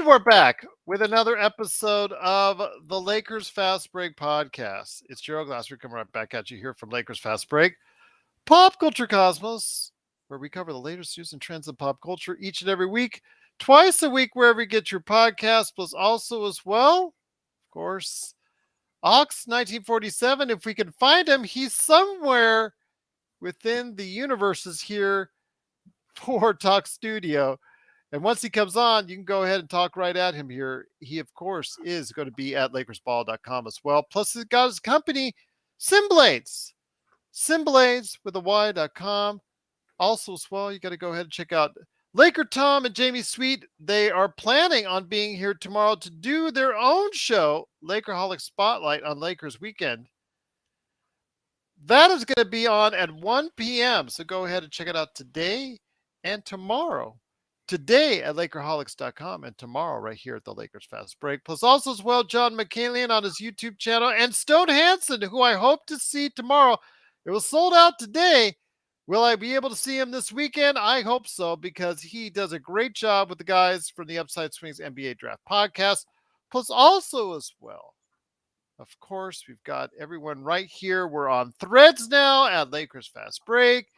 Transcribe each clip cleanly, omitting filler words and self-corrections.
We're back with another episode of the Lakers Fast Break podcast. It's Gerald Glassford coming right back at you here from Lakers Fast Break, Pop Culture Cosmos, where we cover the latest news and trends in pop culture each and every week, twice a week, wherever you get your podcast, plus also as well, of course, Ox 1947. If we can find him, he's somewhere within the universes here for Talk Studio. And once he comes on, you can go ahead and talk right at him here. He, of course, is going to be at LakersBall.com as well. Plus, he's got his company, SynBlades. SynBlades with a Y.com. Also, as well, you got to go ahead and check out Laker Tom and Jamie Sweet. They are planning on being here tomorrow to do their own show, Lakerholic Spotlight on Lakers Weekend. That is going to be on at 1 p.m. So go ahead and check it out today and tomorrow. Today at Lakerholics.com and tomorrow right here at the Lakers Fast Break. Plus also as well, John McCallion on his YouTube channel and Stone Hansen, who I hope to see tomorrow. It was sold out today. Will I be able to see him this weekend? I hope so, because he does a great job with the guys from the Upside Swings NBA Draft Podcast. Plus also as well, of course, we've got everyone right here. We're on Threads now at Lakers Fast Break.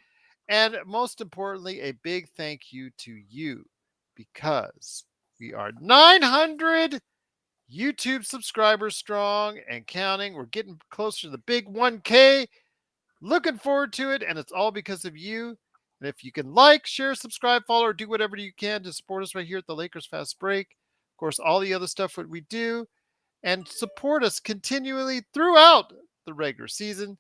And most importantly, a big thank you to you, because we are 900 YouTube subscribers strong and counting. We're getting closer to the big 1K. Looking forward to it, and it's all because of you. And if you can like, share, subscribe, follow, or do whatever you can to support us right here at the Lakers Fast Break. Of course, all the other stuff that we do, and support us continually throughout the regular season.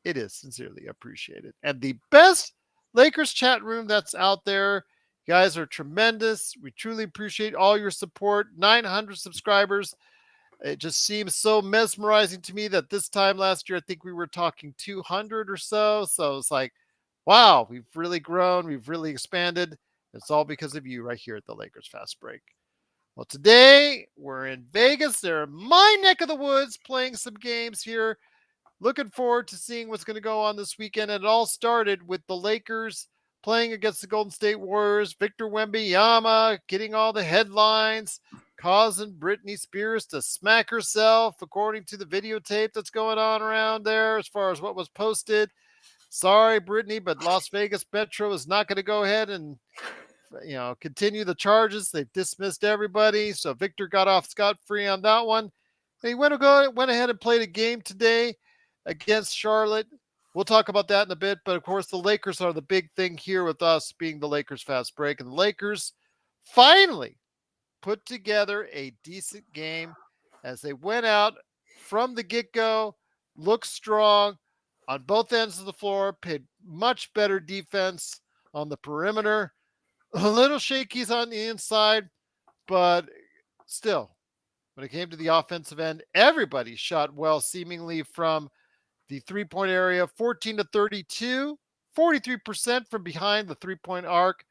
It is sincerely appreciated. And the best Lakers chat room that's out there. You guys are tremendous. We truly appreciate all your support. 900 subscribers. It just seems so mesmerizing to me that this time last year, I think we were talking 200 or so. So it's like, wow, we've really grown. We've really expanded. It's all because of you right here at the Lakers Fast Break. Well, today we're in Vegas. They're in my neck of the woods playing some games here. Looking forward to seeing what's going to go on this weekend. And it all started with the Lakers playing against the Golden State Warriors. Victor Wembanyama getting all the headlines, causing Britney Spears to smack herself, according to the videotape that's going on around there as far as what was posted. Sorry, Britney, but Las Vegas Metro is not going to go ahead and continue the charges. They've dismissed everybody. So Victor got off scot-free on that one. And he went ahead and played a game today against Charlotte. We'll talk about that in a bit. But, of course, the Lakers are the big thing here with us being the Lakers Fast Break. And the Lakers finally put together a decent game as they went out from the get-go, looked strong on both ends of the floor, played much better defense on the perimeter. A little shakies on the inside, but still, when it came to the offensive end, everybody shot well, seemingly from the three-point area, 14 to 32, 43% from behind the three-point arc.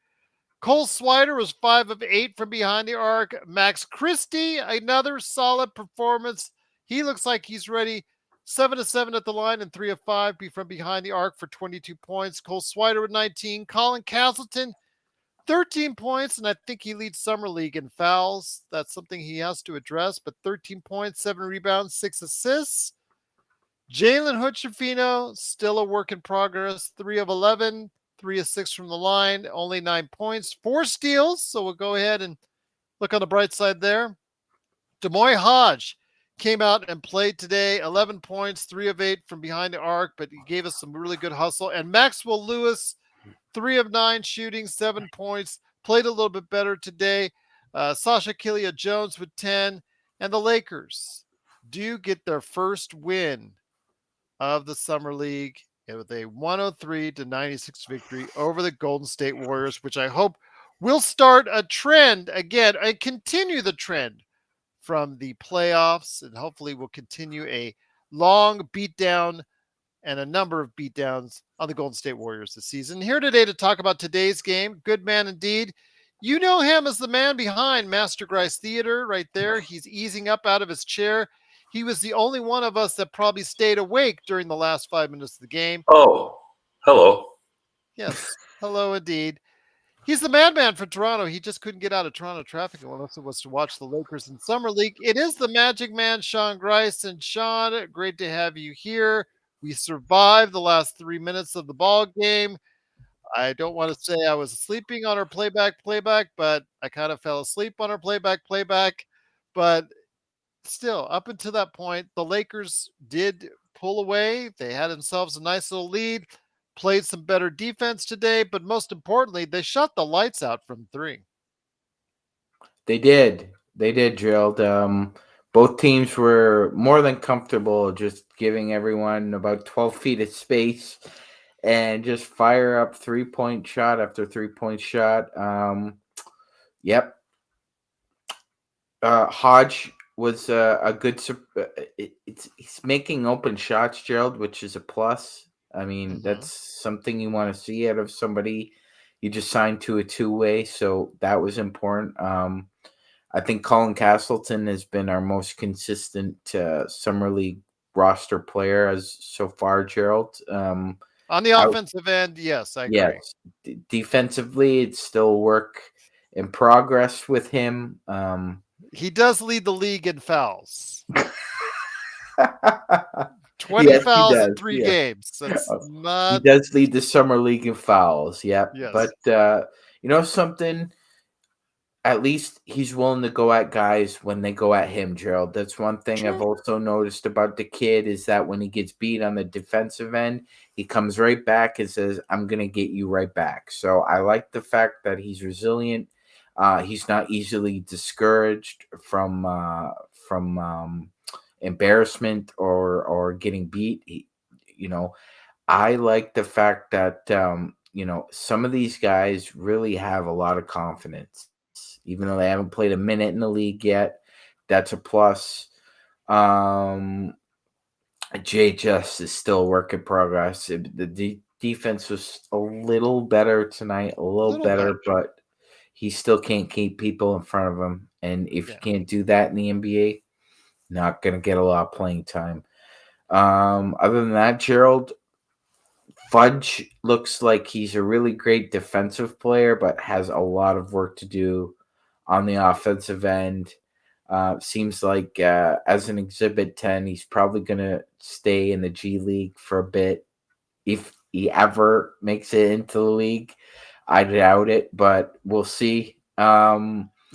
Cole Swider was 5 of 8 from behind the arc. Max Christie, another solid performance. He looks like he's ready. 7 of 7 at the line and 3 of 5 from behind the arc for 22 points. Cole Swider with 19. Colin Castleton, 13 points, and I think he leads Summer League in fouls. That's something he has to address, but 13 points, 7 rebounds, 6 assists. Jalen Hood-Schifino, still a work in progress, 3 of 11, 3 of 6 from the line, only 9 points, 4 steals. So we'll go ahead and Look on the bright side there. Demoy Hodge came out and played today. 11 points, 3 of 8 from behind the arc, but he gave us some really good hustle. And Maxwell Lewis, 3 of 9 shooting, 7 points, played a little bit better today. Sasha Kilia Jones with 10. And the Lakers do get their first win of the Summer League with a 103-96 victory over the Golden State Warriors, which I hope will start a trend again and continue the trend from the playoffs, and hopefully will continue a long beatdown and a number of beatdowns on the Golden State Warriors this season. Here today to talk about today's game, good man indeed. You know him as the man behind Master Grice Theater right there. He's easing up out of his chair. He was the only one of us that probably stayed awake during the last 5 minutes of the game. Oh, hello. Yes, hello indeed. He's the madman for Toronto. He just couldn't get out of Toronto traffic unless it was to watch the Lakers in Summer League. It is the Magic Man, Sean Grice. And Sean, great to have you here. We survived the last 3 minutes of the ball game. I don't want to say I was sleeping on our playback, but I kind of fell asleep on our playback. But still, up until that point, the Lakers did pull away. They had themselves a nice little lead, played some better defense today, but most importantly, they shut the lights out from three. They did. They did, Gerald. Both teams were more than comfortable just giving everyone about 12 feet of space and just fire up 3-point shot after 3-point shot. Yep. Hodge was a good. He's making open shots, Gerald, which is a plus. I mean, that's something you want to see out of somebody you just signed to a two-way, so that was important. I think Colin Castleton has been our most consistent Summer League roster player as so far, Gerald. On the offensive end, yes, I agree. Yes. Defensively, it's still work in progress with him. He does lead the league in fouls. 20 fouls in 3 games. That's not... He does lead the Summer League in fouls, yep. Yes. But you know something? At least he's willing to go at guys when they go at him, Gerald. That's one thing I've also noticed about the kid is that when he gets beat on the defensive end, he comes right back and says, I'm going to get you right back. So I like the fact that he's resilient. He's not easily discouraged from embarrassment or getting beat. I like the fact that some of these guys really have a lot of confidence, even though they haven't played a minute in the league yet. That's a plus. Jay Just is still a work in progress. The defense was a little better tonight, a little better, but he still can't keep people in front of him. And if you can't do that in the NBA, not going to get a lot of playing time. Other than that, Gerald, Fudge looks like he's a really great defensive player, but has a lot of work to do on the offensive end. Seems like as an Exhibit 10, he's probably going to stay in the G League for a bit. If he ever makes it into the league, I doubt it, but we'll see.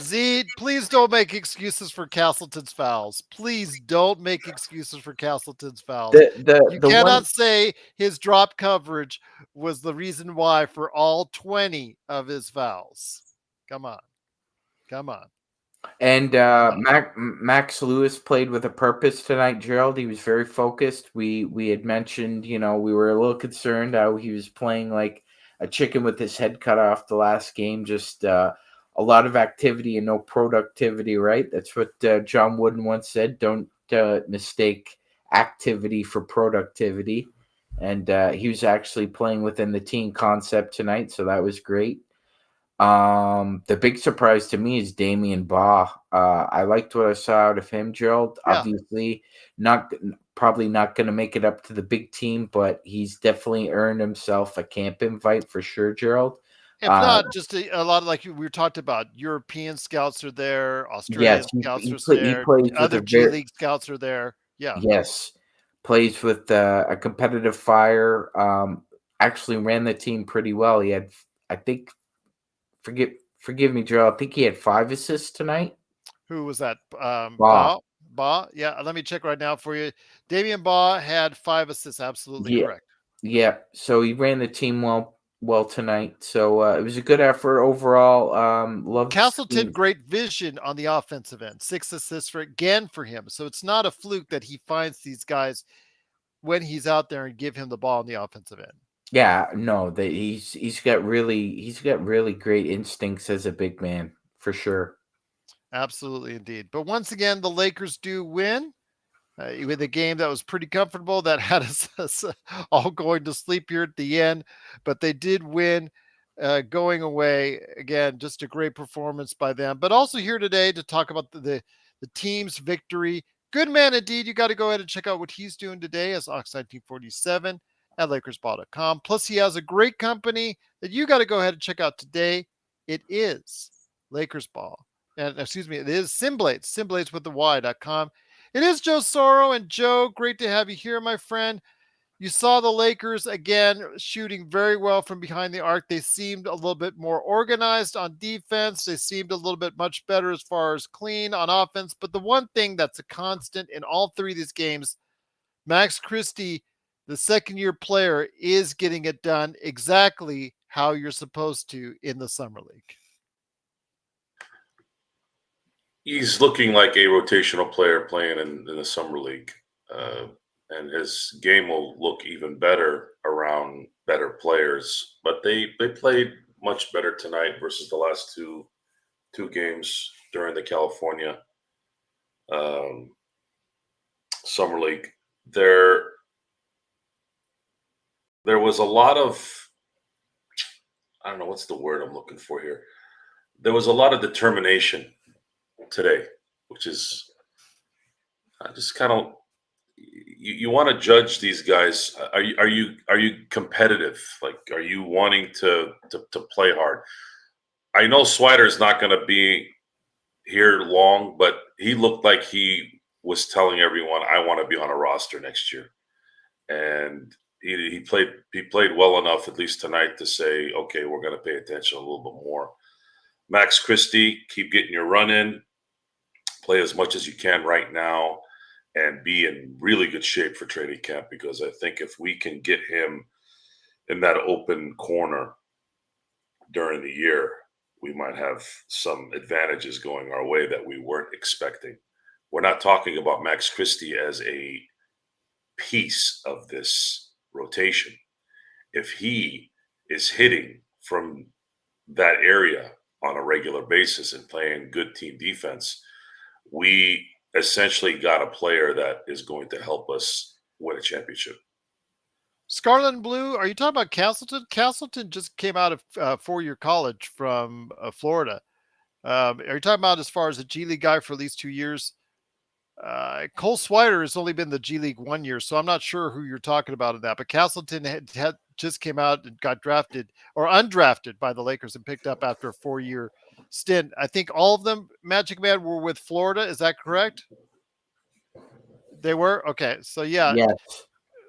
Z, please don't make excuses for Castleton's fouls. Please don't make excuses for Castleton's fouls. You cannot say his drop coverage was the reason why for all 20 of his fouls. Come on. And Max Lewis played with a purpose tonight, Gerald. He was very focused. We had mentioned, we were a little concerned how he was playing like a chicken with his head cut off the last game. Just a lot of activity and no productivity, right? That's what John Wooden once said. Don't mistake activity for productivity. And he was actually playing within the team concept tonight, so that was great. The big surprise to me is Damian Baugh. I liked what I saw out of him, Gerald. Yeah. Obviously, probably not going to make it up to the big team, but he's definitely earned himself a camp invite for sure, Gerald. If not, just a lot of, like we talked about, European scouts are there, Australian scouts are there, other G League scouts are there. Yeah. Yes. Plays with a competitive fire. Actually ran the team pretty well. He had, I think, forgive me, Joe. I think he had 5 assists tonight. Who was that? Wow. Ba. Yeah, let me check right now for you. Damian Ba had 5 assists. Absolutely Yeah. correct. Yeah. So he ran the team well tonight. So it was a good effort overall. Loved Castleton, seeing. great vision on the offensive end. 6 assists again for him. So it's not a fluke that he finds these guys when he's out there and give him the ball on the offensive end. Yeah, no, he's got really great instincts as a big man for sure. Absolutely, indeed. But once again, the Lakers do win with a game that was pretty comfortable that had us all going to sleep here at the end. But they did win going away. Again, just a great performance by them. But also here today to talk about the team's victory. Good man, indeed. You got to go ahead and check out what he's doing today as Ox 1947 at LakersBall.com. Plus, he has a great company that you got to go ahead and check out today. It is Lakers Ball. And excuse me, it is SynBlades, SynBlades with the Y.com. It is Joe Soro. And Joe, great to have you here, my friend. You saw the Lakers again shooting very well from behind the arc. They seemed a little bit more organized on defense. They seemed a little bit much better as far as clean on offense. But the one thing that's a constant in all three of these games, Max Christie, the second-year player, is getting it done exactly how you're supposed to in the Summer League. He's looking like a rotational player playing in the Summer League. And his game will look even better around better players. But they played much better tonight versus the last two games during the California Summer League. There was a lot of, I don't know what's the word I'm looking for here. There was a lot of determination today, which is just kind of, you want to judge these guys. Are you competitive? Like, are you wanting to play hard? I know Swider is not going to be here long, but he looked like he was telling everyone, "I want to be on a roster next year," and he played well enough, at least tonight, to say, "Okay, we're going to pay attention a little bit more." Max Christie, keep getting your run in, play as much as you can right now, and be in really good shape for training camp, because I think if we can get him in that open corner during the year, we might have some advantages going our way that we weren't expecting. We're not talking about Max Christie as a piece of this rotation. If he is hitting from that area on a regular basis and playing good team defense, we essentially got a player that is going to help us win a championship. Scarlet and Blue, are you talking about Castleton? Castleton just came out of four-year college from Florida. Are you talking about as far as a G League guy for at least 2 years? Cole Swider has only been the G League 1 year, so I'm not sure who you're talking about in that. But Castleton had just came out and got drafted or undrafted by the Lakers and picked up after a 4-year stint. I think all of them, MagicMan, were with Florida. Is that correct? They were? Okay. So, yeah. Yes.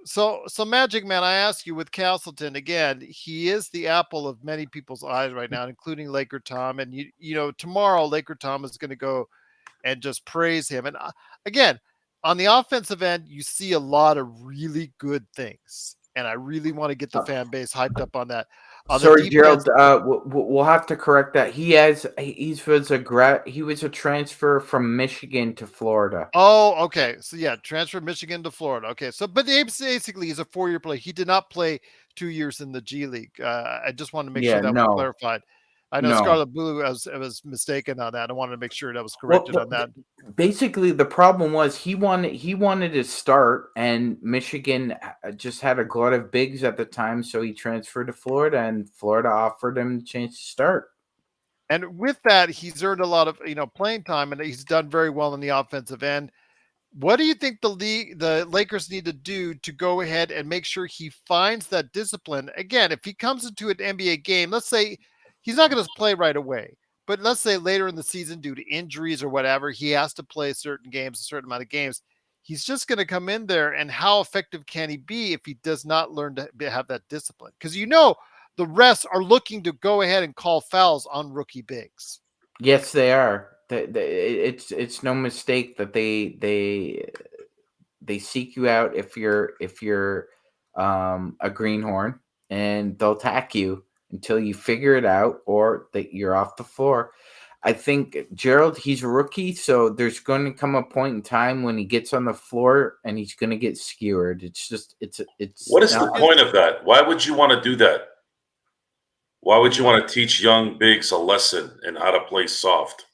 So MagicMan, I ask you, with Castleton again, he is the apple of many people's eyes right now, including Laker Tom. And you know, tomorrow Laker Tom is going to go and just praise him. And again, on the offensive end, you see a lot of really good things, and I really want to get the fan base hyped up on that. On Sorry, the defense, Gerald. We'll have to correct that. He was a transfer from Michigan to Florida. oh, okay. So yeah, transfer Michigan to Florida. Okay, so but basically he's a 4-year player. He did not play 2 years in the G League. I just wanted to make sure that was clarified. I know No. Scarlet Blue was mistaken on that. I wanted to make sure that was Well, corrected on that. basically, the problem was he wanted to start, and Michigan just had a glut of bigs at the time, so he transferred to Florida, and Florida offered him a chance to start. And with that, he's earned a lot of playing time, and he's done very well in the offensive end. What do you think the Lakers need to do to go ahead and make sure he finds that discipline? Again, if he comes into an NBA game, let's say he's not going to play right away, but let's say later in the season, due to injuries or whatever, he has to play certain games, a certain amount of games. He's just going to come in there, and how effective can he be if he does not learn to have that discipline? Because the rest are looking to go ahead and call fouls on rookie bigs. Yes, they are. It's no mistake that they seek you out if you're a greenhorn, and they'll attack you until you figure it out or that you're off the floor. I think Gerald, he's a rookie, so there's going to come a point in time when he gets on the floor and he's going to get skewered. It's What is the point of that? Why would you want to do that? Why would you want to teach young bigs a lesson in how to play soft?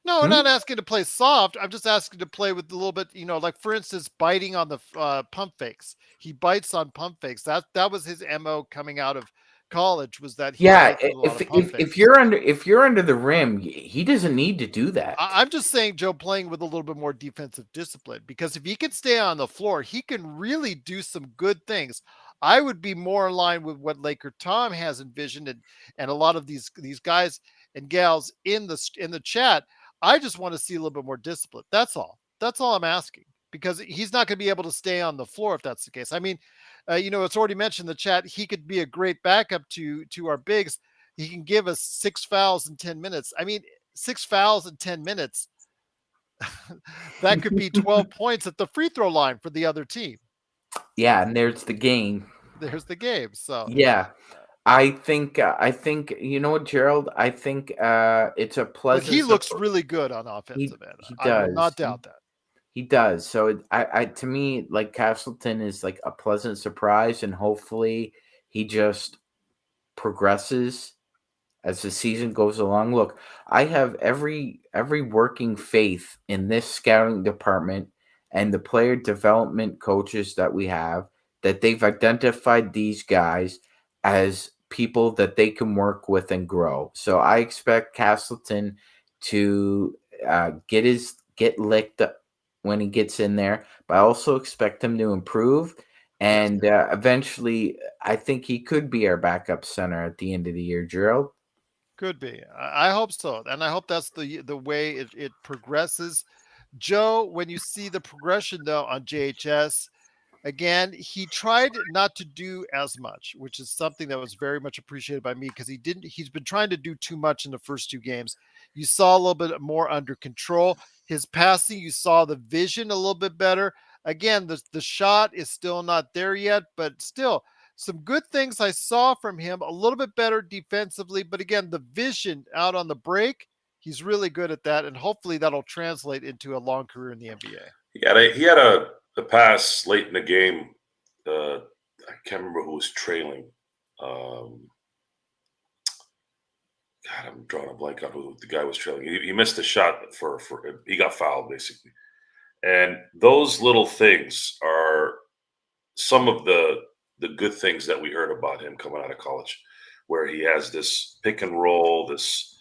No, I'm not asking to play soft. I'm just asking to play with a little bit, like for instance, biting on the pump fakes. He bites on pump fakes. That was his MO coming out of college, was that he bites on a lot of pump fakes. If you're under the rim, he doesn't need to do that. I'm just saying, Joe, playing with a little bit more defensive discipline, because if he can stay on the floor, he can really do some good things. I would be more in line with what Laker Tom has envisioned, and a lot of these guys and gals in the chat. I just want to see a little bit more discipline. That's all. That's all I'm asking, because he's not going to be able to stay on the floor if that's the case. I mean, it's already mentioned in the chat. He could be a great backup to our bigs. He can give us 6 fouls in 10 minutes. I mean, 6 fouls in 10 minutes. That could be 12 points at the free throw line for the other team. Yeah, and there's the game. There's the game. So yeah. I think you know what, Gerald. I think it's a pleasant. But he looks really good on offensive end. He does. I will not doubt that. He does. So to me, like, Castleton is like a pleasant surprise, and hopefully he just progresses as the season goes along. Look, I have every working faith in this scouting department and the player development coaches that we have, that they've identified these guys as people that they can work with and grow. So I expect Castleton to get licked up when he gets in there, but I also expect him to improve. And eventually, I think he could be our backup center at the end of the year, Gerald. Could be. I hope so, and I hope that's the way it progresses. Joe, when you see the progression though on JHS, again, he tried not to do as much, which is something that was very much appreciated by me, because he's been trying to do too much in the first 2 games. You saw a little bit more under control. His passing, you saw the vision a little bit better. Again, the shot is still not there yet, but still some good things I saw from him. A little bit better defensively, but again, the vision out on the break, he's really good at that, and hopefully that'll translate into a long career in the NBA. He had a pass late in the game. I can't remember who was trailing. God, I'm drawing a blank on who the guy was trailing. He missed a shot for he got fouled basically. And those little things are some of the good things that we heard about him coming out of college, where he has this pick and roll, this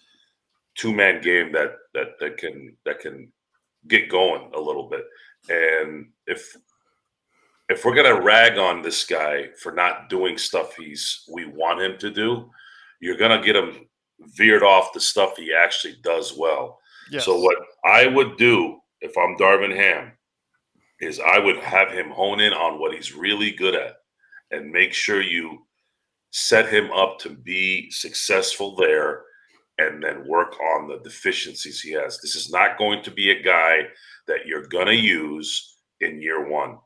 2-man game that can get going a little bit. And if we're gonna rag on this guy for not doing stuff we want him to do, you're gonna get him veered off the stuff he actually does well. Yes. So what I would do if I'm Darvin Ham is I would have him hone in on what he's really good at and make sure you set him up to be successful there, and then work on the deficiencies he has. This is not going to be a guy that you're going to use in year 1.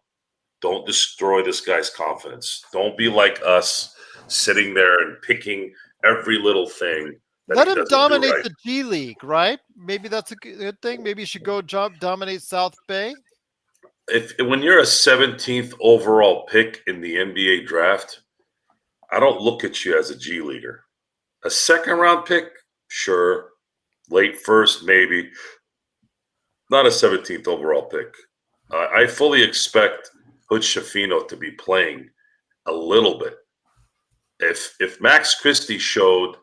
Don't destroy this guy's confidence. Don't be like us sitting there and picking every little thing. Let him dominate the G League, right? Maybe that's a good thing. Maybe you should go dominate South Bay. When you're a 17th overall pick in the NBA draft, I don't look at you as a G leaguer. A 2nd round pick, sure. Late first, maybe. Not a 17th overall pick. I fully expect Hood Schifino to be playing a little bit. If Max Christie showed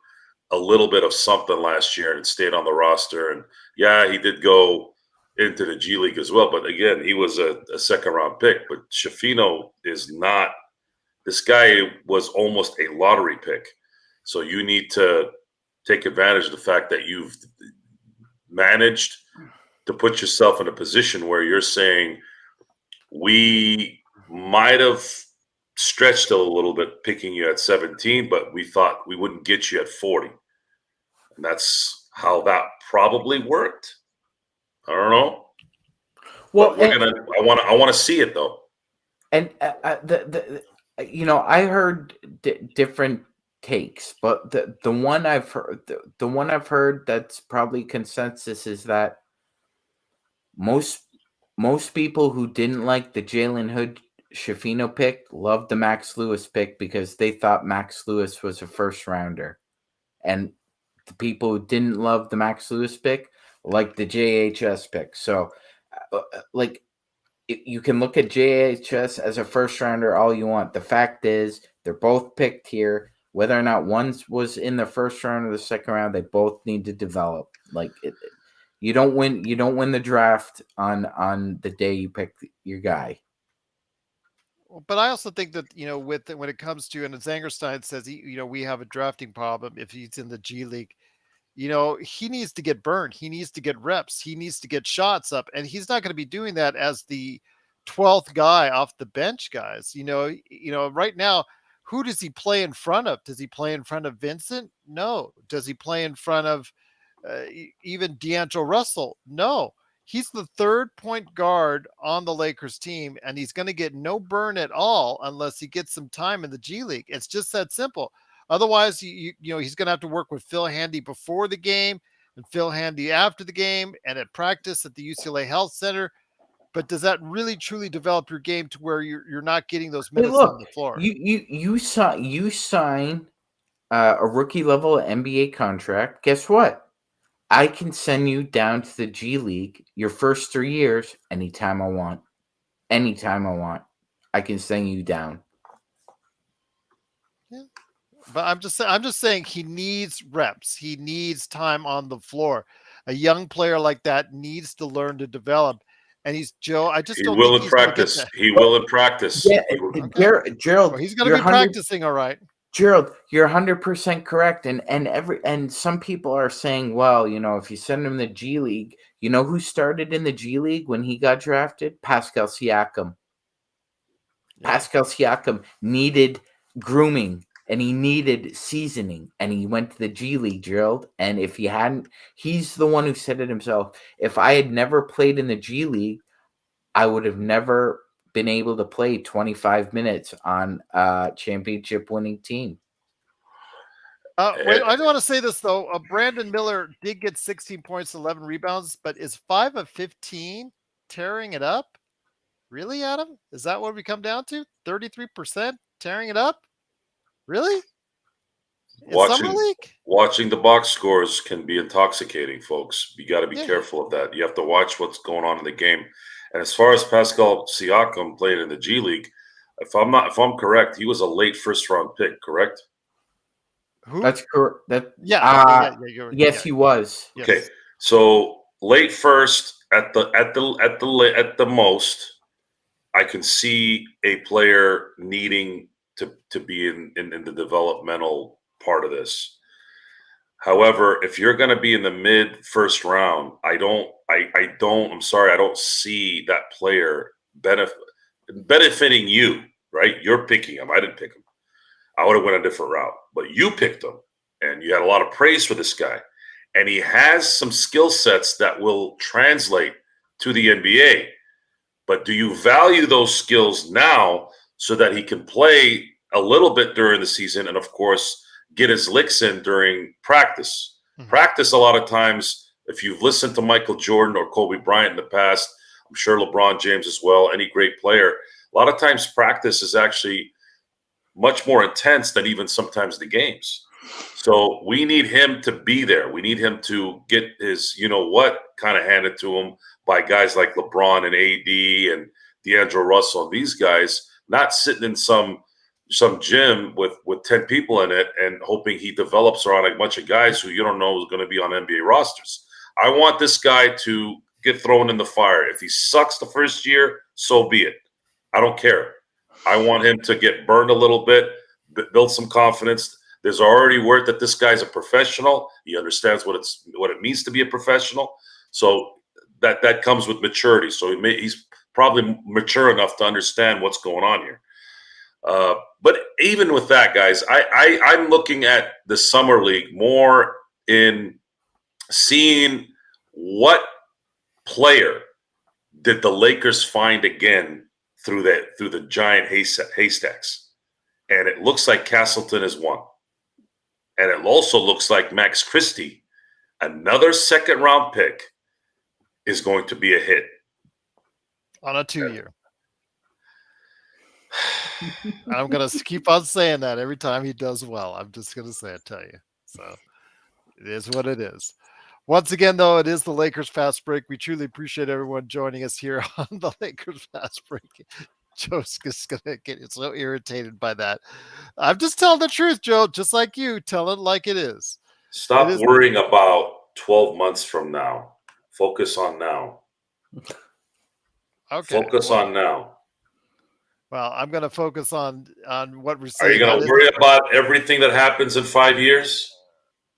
a little bit of something last year and stayed on the roster, and yeah, he did go into the G League as well, but again, he was a 2nd round pick. But Schifino is not. This guy was almost a lottery pick. So you need to take advantage of the fact that you've managed to put yourself in a position where you're saying, we might have stretched a little bit, picking you at 17, but we thought we wouldn't get you at 40. And that's how that probably worked. I don't know. Well, but I want to see it though. And I heard different takes, but the one I've heard, the one I've heard that's probably consensus is that most people who didn't like the Jalen Hood Shafino pick loved the Max Lewis pick because they thought Max Lewis was a first rounder, and the people who didn't love the Max Lewis pick liked the JHS pick. So, like, you can look at JHS as a first rounder all you want. The fact is, they're both picked here. Whether or not one was in the first round or the second round, they both need to develop. Like, you don't win the draft on the day you pick your guy. But I also think that, when it comes to, and Zangerstein says, we have a drafting problem if he's in the G League. He needs to get burned. He needs to get reps. He needs to get shots up. And he's not going to be doing that as the 12th guy off the bench, guys. Right now, who does he play in front of? Does he play in front of Vincent? No. Does he play in front of even D'Angelo Russell? No. He's the third point guard on the Lakers team, and he's going to get no burn at all unless he gets some time in the G League. It's just that simple. Otherwise, he's going to have to work with Phil Handy before the game and Phil Handy after the game and at practice at the UCLA Health Center. But does that really truly develop your game to where you're not getting those minutes on the floor? You sign a rookie level NBA contract. Guess what? I can send you down to the G League your first 3 years anytime I want. Anytime I want. I can send you down. Yeah. But I'm just saying he needs reps. He needs time on the floor. A young player like that needs to learn to develop. And Joe, I just don't think he's going to get that. He will in practice. Yeah, okay. Gerald, he's going to be practicing, all right. Gerald, you're 100% correct, and some people are saying, well, if you send him the G League, who started in the G League when he got drafted? Pascal Siakam. Yeah. Pascal Siakam needed grooming and he needed seasoning, and he went to the G League, Gerald. And if he hadn't, he's the one who said it himself. If I had never played in the G League, I would have never been able to play 25 minutes on a championship winning team. Wait, I want to say this though. Brandon Miller did get 16 points, 11 rebounds, but is 5 of 15 tearing it up? Really, Adam? Is that what we come down to? 33% tearing it up? Really? Watching the box scores can be intoxicating, folks. You got to be careful of that. You have to watch what's going on in the game. And as far as Pascal Siakam playing in the G League, if I'm correct, he was a late first round pick, correct? Who? That's correct. Yes, he was. Yes. Okay, so late first at the most, I can see a player needing to be in the developmental part of this. However, if you're going to be in the mid first round, I'm sorry, I don't see that player benefiting you, right? You're picking him. I didn't pick him. I would have went a different route, but you picked him, and you had a lot of praise for this guy, and he has some skill sets that will translate to the NBA. But do you value those skills now so that he can play a little bit during the season and, of course, get his licks in during practice? Mm-hmm. Practice, a lot of times, if you've listened to Michael Jordan or Kobe Bryant in the past, I'm sure LeBron James as well, any great player, a lot of times practice is actually much more intense than even sometimes the games. So we need him to be there. We need him to get his, kind of handed to him by guys like LeBron and AD and D'Angelo Russell and these guys, not sitting in some gym with 10 people in it and hoping he develops around a bunch of guys who you don't know is going to be on NBA rosters. I want this guy to get thrown in the fire. If he sucks the first year, so be it. I don't care. I want him to get burned a little bit, build some confidence. There's already word that this guy's a professional. He understands what it means to be a professional. So that comes with maturity. So he's probably mature enough to understand what's going on here. But even with that, guys, I'm looking at the summer league more in seeing what player did the Lakers find again through the giant haystacks, and it looks like Castleton is one, and it also looks like Max Christie, another second round pick, is going to be a hit on a 2-year. I'm going to keep on saying that every time he does well. I'm just going to say it, tell you. So it is what it is. Once again, though, it is the Lakers Fast Break. We truly appreciate everyone joining us here on the Lakers Fast Break. Joe's just going to get so irritated by that. I'm just telling the truth, Joe, just like you. Tell it like it is. Stop worrying about 12 months from now. Focus on now. Okay. Focus on now. Well, I'm going to focus on what we're Are you seeing. going to worry about everything that happens in 5 years?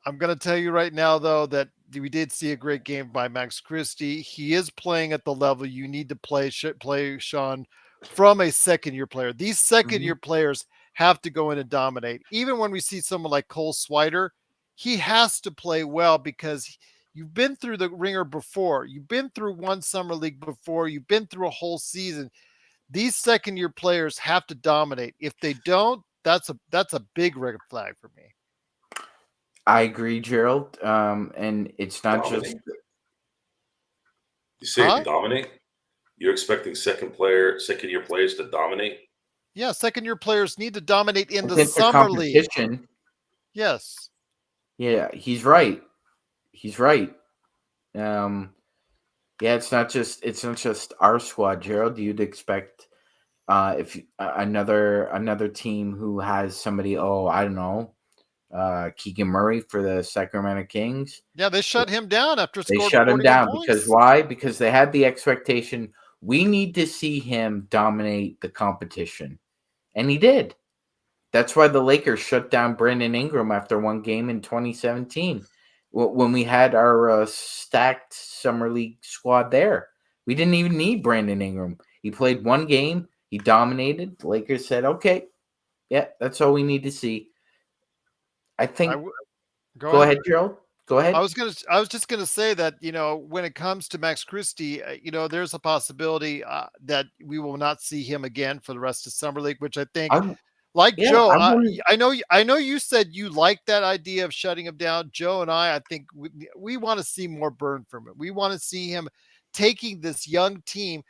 I'm going to tell you right now, though, that we did see a great game by Max Christie. He is playing at the level you need to play, Sean, from a second-year player. These second-year players have to go in and dominate. Even when we see someone like Cole Swider, he has to play well because you've been through the ringer before. You've been through one summer league before. You've been through a whole season. These second-year players have to dominate. If they don't, that's a big red flag for me. I agree, Gerald. And it's not Dominate. just. You say dominate? You're expecting second-year players to dominate? Yeah, second-year players need to dominate in the summer league. Yes. Yeah, he's right. He's right. Yeah, it's not just our squad, Gerald. You'd expect if another team who has somebody, I don't know, Keegan Murray for the Sacramento Kings. Yeah, they shut him down after they scored shut him down points. because why? Because they had the expectation we need to see him dominate the competition, and he did. That's why the Lakers shut down Brandon Ingram after one game in 2017 when we had our stacked summer league squad there. We didn't even need Brandon Ingram. He played one game. He dominated. The Lakers said, okay, yeah, that's all we need to see. I think. Go ahead, Gerald. Go ahead. I was just gonna say that when it comes to Max Christie, there's a possibility that we will not see him again for the rest of summer league, which I think, Joe, I know you said you like that idea of shutting him down. Joe and I think we want to see more burn from him. We want to see him taking this young team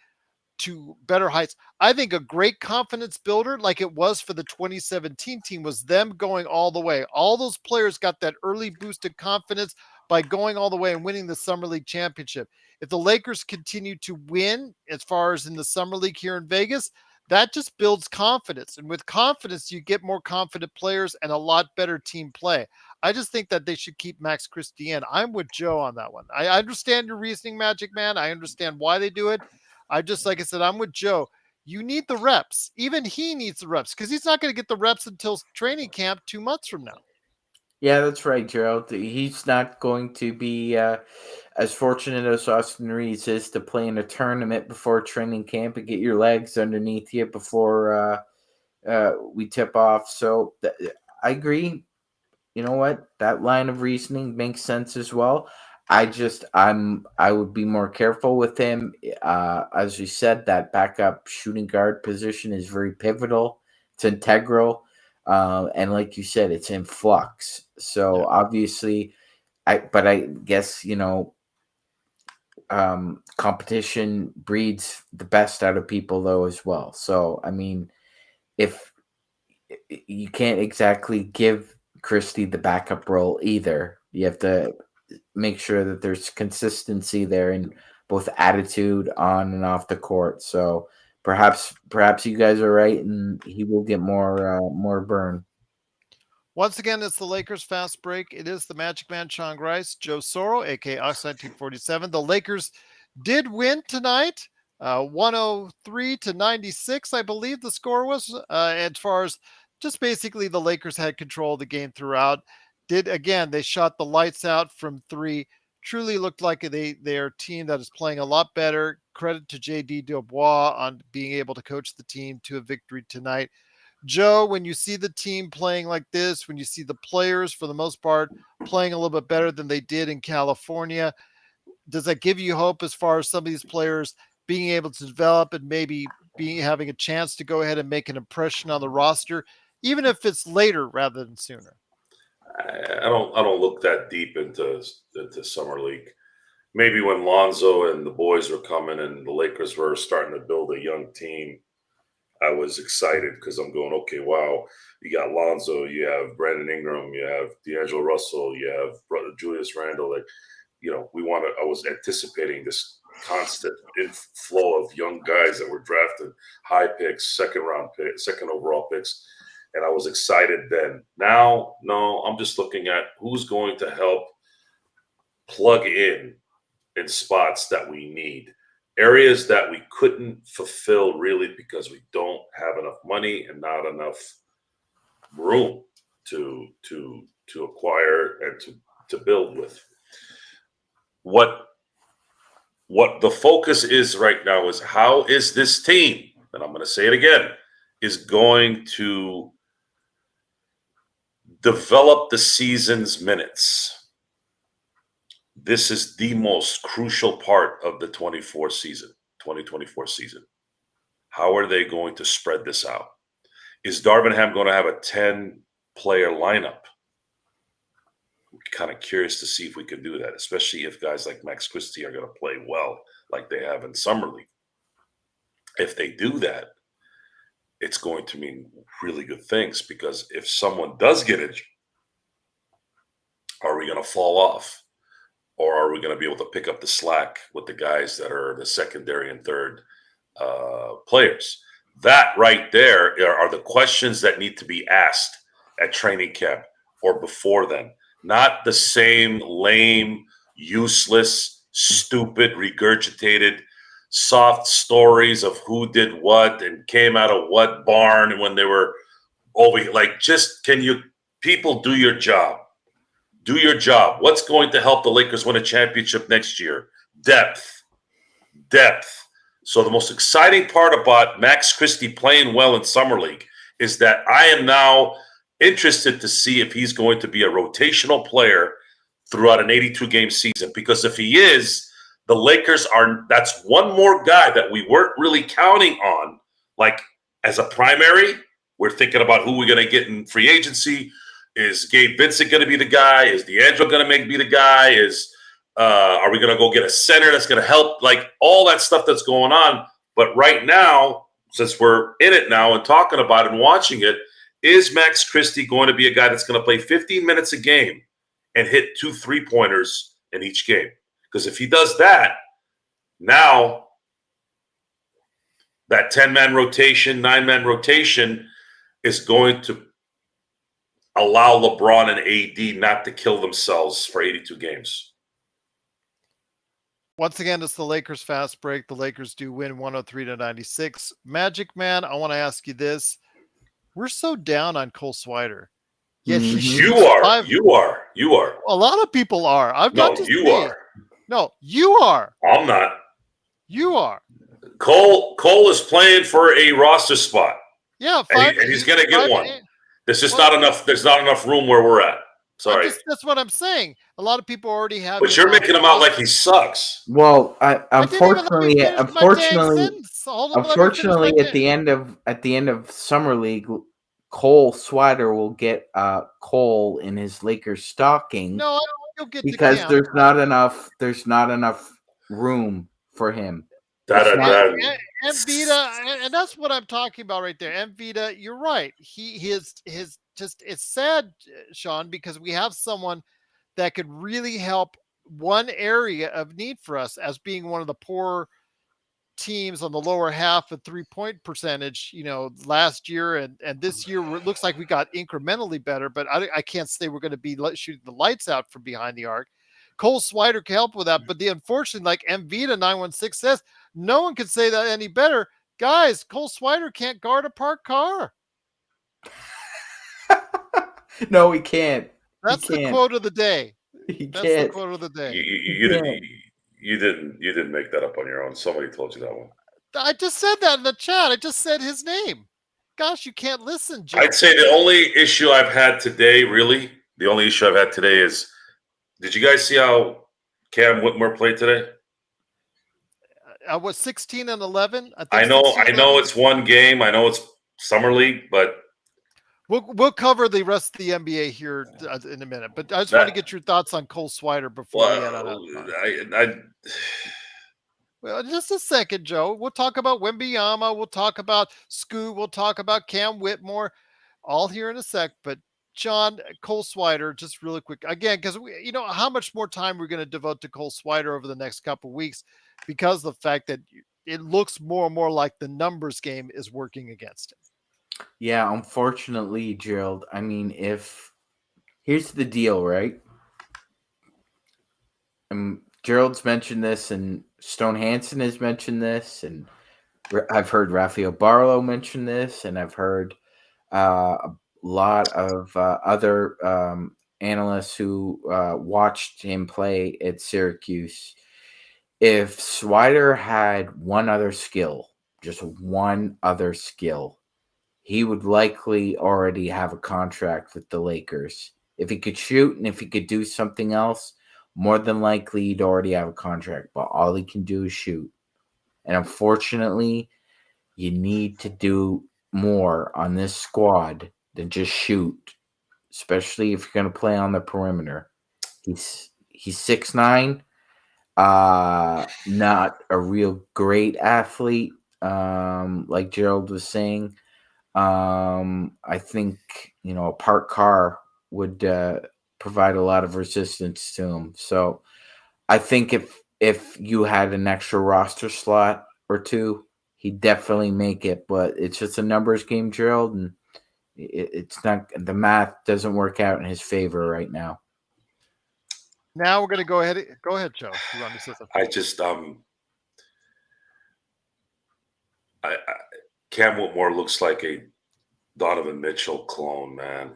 to better heights. I think a great confidence builder, like it was for the 2017 team, was them going all the way. All those players got that early boosted confidence by going all the way and winning the Summer League championship. If the Lakers continue to win, as far as in the Summer League here in Vegas, that just builds confidence. And with confidence, you get more confident players and a lot better team play. I just think that they should keep Max Christie in. I'm with Joe on that one. I understand your reasoning, Magic Man. I understand why they do it. Like I said, I'm with Joe. You need the reps. Even he needs the reps because he's not going to get the reps until training camp 2 months from now. Yeah, that's right, Gerald. He's not going to be as fortunate as Austin Reeves is to play in a tournament before training camp and get your legs underneath you before we tip off. So I agree. You know what? That line of reasoning makes sense as well. I would be more careful with him. As you said, that backup shooting guard position is very pivotal. It's integral. And like you said, it's in flux. So obviously, I guess, competition breeds the best out of people though as well. So, I mean, if you can't exactly give Christie the backup role either, you have to make sure that there's consistency there in both attitude on and off the court. So perhaps you guys are right, and he will get more burn. Once again, it's the Lakers Fast Break. It is the Magic Man, Sean Grice, Joe Soro, aka Ox1947. The Lakers did win tonight, 103-96, I believe the score was. As far as just basically the Lakers had control of the game throughout. They shot the lights out from three. Truly looked like they're a team that is playing a lot better. Credit to JD Dubois on being able to coach the team to a victory tonight. Joe, when you see the team playing like this, when you see the players for the most part playing a little bit better than they did in California, does that give you hope as far as some of these players being able to develop and maybe having a chance to go ahead and make an impression on the roster, even if it's later rather than sooner? I don't look that deep into summer league. Maybe when Lonzo and the boys were coming and the Lakers were starting to build a young team, I was excited because I'm going, okay, wow, you got Lonzo, you have Brandon Ingram, you have D'Angelo Russell, you have brother Julius Randle. Like, I was anticipating this constant inflow of young guys that were drafted, high picks, second overall picks. And I was excited then. Now, no, I'm just looking at who's going to help plug in spots that we need, areas that we couldn't fulfill really because we don't have enough money and not enough room to acquire and to build with. What the focus is right now is how is this team, and I'm going to say it again, is going to develop the season's minutes. This is the most crucial part of the 2024 season. How are they going to spread this out? Is Darvin Ham going to have a 10-player lineup? We're kind of curious to see if we can do that, especially if guys like Max Christie are going to play well like they have in Summer League. If they do that, it's going to mean really good things, because if someone does get injured, are we going to fall off? Or are we going to be able to pick up the slack with the guys that are the secondary and third players? That right there are the questions that need to be asked at training camp or before then. Not the same lame, useless, stupid, regurgitated, soft stories of who did what and came out of what barn when they were over. Like, just can you people do your job? Do your job. What's going to help the Lakers win a championship next year? Depth. So the most exciting part about Max Christie playing well in Summer League is that I am now interested to see if he's going to be a rotational player throughout an 82-game season. Because if he is, the Lakers that's one more guy that we weren't really counting on, like as a primary. We're thinking about who we're going to get in free agency. Is Gabe Vincent going to be the guy? Is D'Angelo going to be the guy? Are we going to go get a center that's going to help? Like, all that stuff that's going on. But right now, since we're in it now and talking about it and watching it, is Max Christie going to be a guy that's going to play 15 minutes a game and hit 2 3-pointers in each game? Because if he does that, now that 10-man rotation, 9-man rotation is going to allow LeBron and AD not to kill themselves for 82 games. Once again, it's the Lakers Fast Break. The Lakers do win 103-96. MagicMan, I want to ask you this. We're so down on Cole Swider. Yet You are. A lot of people are. You are. No, you are. I'm not. You are. Cole is playing for a roster spot. Yeah, and he's going to get one. There's just not enough. There's not enough room where we're at. Sorry. That's what I'm saying. A lot of people already have. But you're making him out like he sucks. Well, unfortunately, at the end of Summer League, Cole Swider will get Cole in his Lakers stocking. No, he'll get because there's not enough room for him. And Vita, and that's what I'm talking about right there. And Vita, you're right. It's sad, Sean, because we have someone that could really help one area of need for us as being one of the poor teams on the lower half of 3-point percentage, last year and this year. It looks like we got incrementally better, but I can't say we're going to be shooting the lights out from behind the arc. Cole Swider can help with that, but the unfortunate, like MVita 916 says, no one can say that any better. Guys, Cole Swider can't guard a parked car. No, he can't. That's the quote of the day. That's the quote of the day. You didn't make that up on your own. Somebody told you that one. I just said that in the chat. I just said his name. gosh, you can't listen, Joe. I'd say the only issue I've had today, is, did you guys see how Cam Whitmore played today? I was 16 and 11. I know it's one game. I know it's summer league, but we'll cover the rest of the NBA here in a minute. But I just want to get your thoughts on Cole Swider before we head on out. Well, just a second, Joe. We'll talk about Webenyama. We'll talk about Scoo. We'll talk about Cam Whitmore, all here in a sec. But John, Cole Swider, just really quick again, because how much more time we're going to devote to Cole Swider over the next couple of weeks, because of the fact that it looks more and more like the numbers game is working against him. Yeah, unfortunately, Gerald. I mean, here's the deal, right? Gerald's mentioned this, and Stone Hansen has mentioned this, and I've heard Rafael Barlow mention this, and I've heard a lot of other analysts who watched him play at Syracuse. If Swider had one other skill, just one other skill, he would likely already have a contract with the Lakers. If he could shoot and if he could do something else, more than likely he'd already have a contract, but all he can do is shoot. And unfortunately, you need to do more on this squad than just shoot, especially if you're going to play on the perimeter. He's 6'9", not a real great athlete, like Gerald was saying. I think, a parked car would provide a lot of resistance to him. So I think if you had an extra roster slot or two, he'd definitely make it. But it's just a numbers game, Gerald, and it's not, the math doesn't work out in his favor right now. Now we're going to go ahead. Go ahead, Joe. You want me to say something? I just Cam Whitmore looks like a Donovan Mitchell clone, man.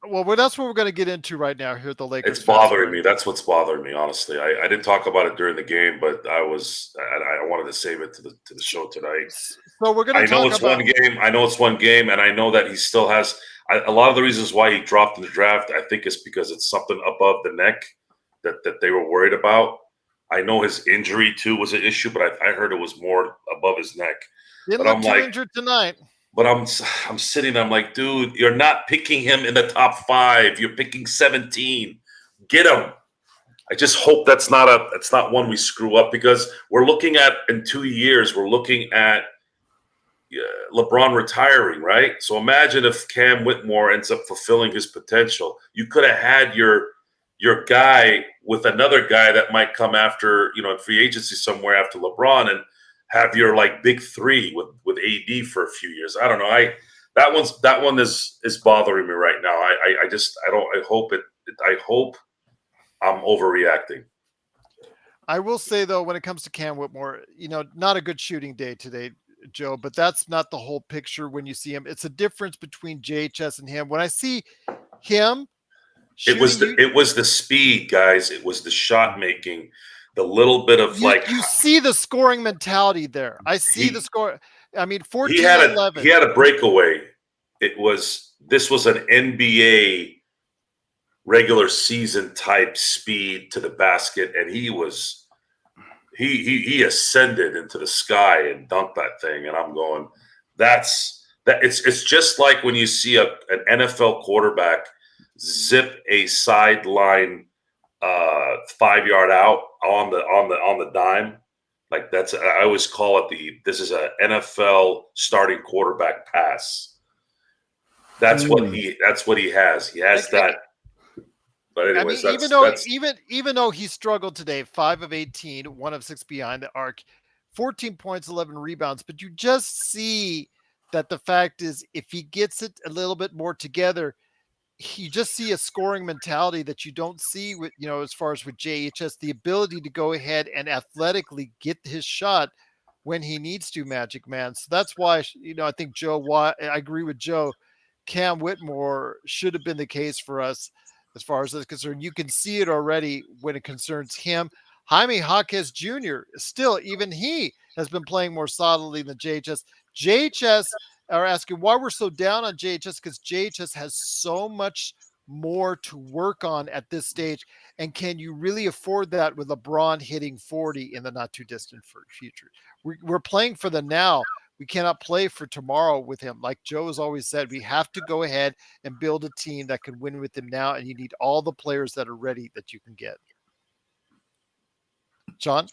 Well, that's what we're going to get into right now here at the Lakers. It's bothering me. That's what's bothering me, honestly. I didn't talk about it during the game, but I wanted to save it to the show tonight. So we're going to talk about one game. I know it's one game, and I know that he still has a lot of the reasons why he dropped in the draft. I think is because it's something above the neck that they were worried about. I know his injury too was an issue, but I heard it was more above his neck. Didn't look too injured tonight. But I'm sitting there, I'm like, dude, you're not picking him in the top 5. You're picking 17. Get him. I just hope that's not one we screw up, because we're looking at, in 2 years, we're looking at LeBron retiring, right? So imagine if Cam Whitmore ends up fulfilling his potential. You could have had your guy with another guy that might come after, in free agency somewhere after LeBron, and have your big 3 with AD for a few years. I don't know. That one is bothering me right now. I hope I'm overreacting. I will say though, when it comes to Cam Whitmore, not a good shooting day today, Joe, but that's not the whole picture when you see him. It's a difference between JHS and him. When I see him, it was the speed, guys. It was the shot making. The little bit of you see the scoring mentality there. I see the score. I mean, 14-11. He had a breakaway. This was an NBA regular season type speed to the basket, and he ascended into the sky and dunked that thing. And I'm going, it's just like when you see an NFL quarterback zip a sideline 5-yard out on the dime. I always call it this is a NFL starting quarterback pass. That's what he has. He has that. But anyways, even though he struggled today, 5 of 18, 1 of 6 behind the arc, 14 points, 11 rebounds, but you just see that the fact is, if he gets it a little bit more together, you just see a scoring mentality that you don't see with, as far as with JHS, the ability to go ahead and athletically get his shot when he needs to, MagicMan. So that's why, I think I agree with Joe. Cam Whitmore should have been the case for us as far as that's concerned. You can see it already when it concerns him. Jaime Jaquez Jr. still, even he has been playing more solidly than JHS. JHS are asking why we're so down on JHS, because JHS has so much more to work on at this stage. And can you really afford that with LeBron hitting 40 in the not too distant future? We're playing for the now. We cannot play for tomorrow with him. Like Joe has always said, we have to go ahead and build a team that can win with him now. And you need all the players that are ready that you can get. John?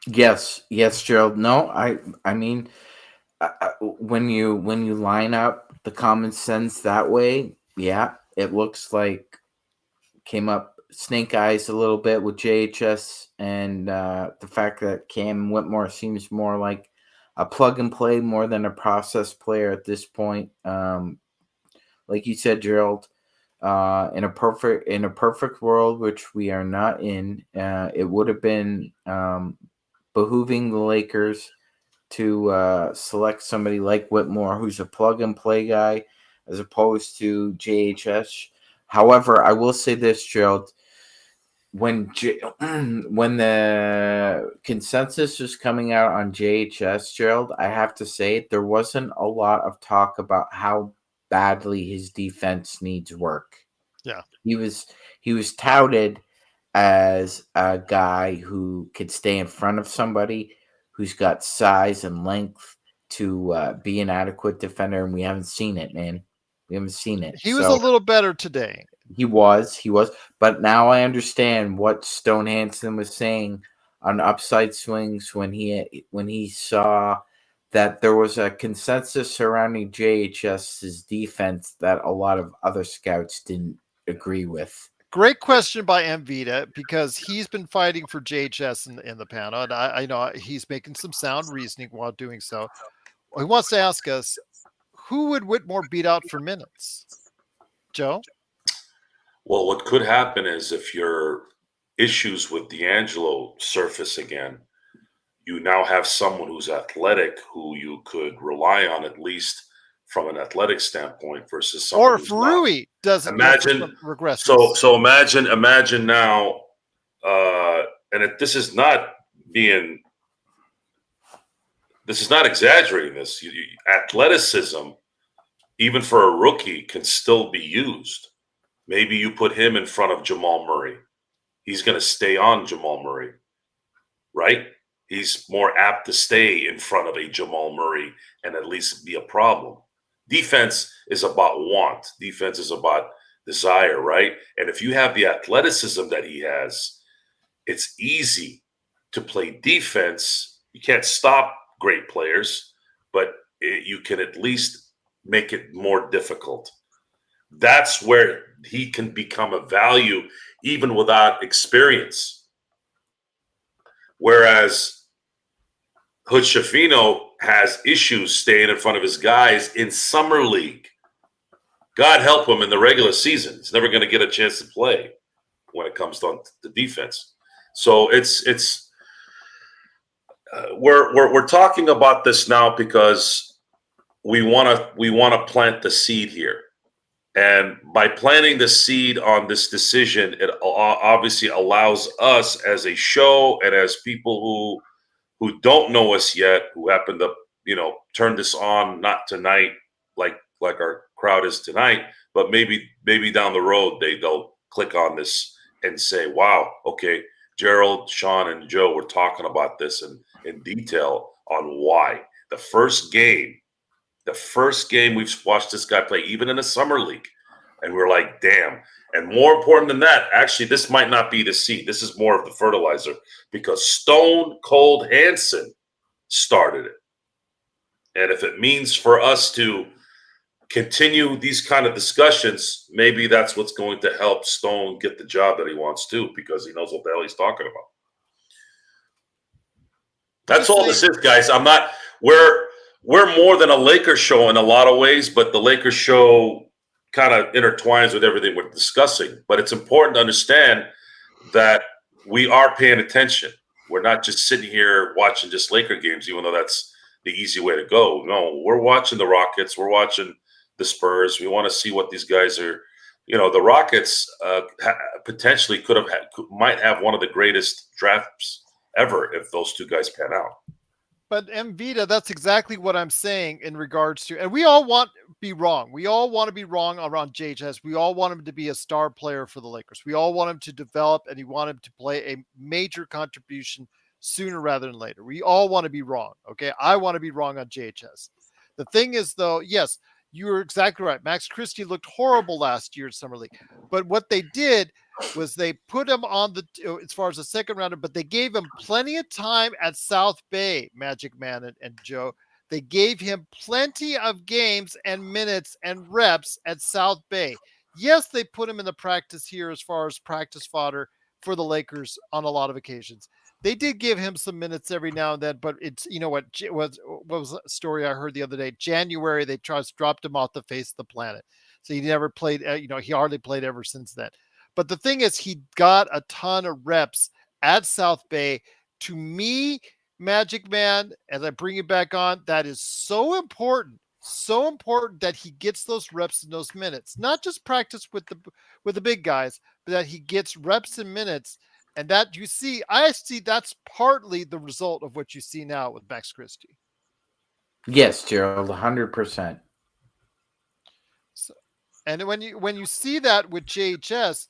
Yes, Gerald. No, I mean, when you line up the common sense that way, yeah, it looks like came up snake eyes a little bit with JHS, and the fact that Cam Whitmore seems more like a plug and play more than a process player at this point. Like you said, Gerald, in a perfect world, which we are not in, it would have been behooving the Lakers to select somebody like Whitmore, who's a plug and play guy, as opposed to JHS. However, I will say this, Gerald. When the consensus was coming out on JHS, Gerald, I have to say there wasn't a lot of talk about how badly his defense needs work. Yeah. He was touted as a guy who could stay in front of somebody, who's got size and length to be an adequate defender, and we haven't seen it, man. We haven't seen it. He was a little better today. He was, but now I understand what Stone Hansen was saying on upside swings when he saw that there was a consensus surrounding JHS's defense that a lot of other scouts didn't agree with. Great question by MVita, because he's been fighting for JHS in the panel, and I know he's making some sound reasoning while doing so. He wants to ask us, who would Whitmore beat out for minutes? Joe? Well, what could happen is if your issues with D'Angelo surface again, you now have someone who's athletic who you could rely on, at least from an athletic standpoint, versus someone or who's if Rui doesn't regress. So imagine now, this is not exaggerating this. Athleticism, even for a rookie, can still be used. Maybe you put him in front of Jamal Murray. He's going to stay on Jamal Murray, right? He's more apt to stay in front of a Jamal Murray and at least be a problem. Defense is about want. Defense is about desire, right? And if you have the athleticism that he has, it's easy to play defense. You can't stop great players, but you can at least make it more difficult. That's where he can become a value even without experience. Whereas Hood Schifino has issues staying in front of his guys in summer league. God help him in the regular season. He's never going to get a chance to play when it comes to the defense. So we're talking about this now because we want to plant the seed here. And by planting the seed on this decision, it obviously allows us as a show and as people who don't know us yet, who happen to, turn this on, not tonight, like our crowd is tonight, but maybe down the road, they'll click on this and say, wow, okay, Gerald, Sean, and Joe were talking about this in detail on why. The first game we've watched this guy play, even in a summer league, and we're like, damn. And more important than that, actually, this might not be the seed. This is more of the fertilizer, because Stone Cold Hansen started it. And if it means for us to continue these kind of discussions, maybe that's what's going to help Stone get the job that he wants to, because he knows what the hell he's talking about. That's all this is, guys. We're more than a Lakers show in a lot of ways, but the Lakers show kind of intertwines with everything we're discussing. But it's important to understand that we are paying attention. We're not just sitting here watching just Laker games, even though that's the easy way to go. No, we're watching the Rockets. We're watching the Spurs. We want to see what these guys are. The Rockets potentially might have one of the greatest drafts ever if those two guys pan out. But Mvita, that's exactly what I'm saying in regards to, and we all want to be wrong. We all want to be wrong around JHS. We all want him to be a star player for the Lakers. We all want him to develop, and we want him to play a major contribution sooner rather than later. We all want to be wrong. Okay, I want to be wrong on JHS. The thing is, though, yes, you were exactly right. Max Christie looked horrible last year in Summer League, but what they did was they put him on the as far as the second rounder, but they gave him plenty of time at South Bay, MagicMan and Joe. They gave him plenty of games and minutes and reps at South Bay. Yes, they put him in the practice here as far as practice fodder for the Lakers on a lot of occasions. They did give him some minutes every now and then, but it's, you know what was a story I heard the other day? January, they just dropped him off the face of the planet. So he never played, he hardly played ever since then. But the thing is, he got a ton of reps at South Bay. To me, MagicMan, as I bring you back on, that is so important that he gets those reps and those minutes, not just practice with the big guys, but that he gets reps and minutes. And that I see that's partly the result of what you see now with Max Christie. Yes, Gerald, 100%. So, and when you see that with JHS,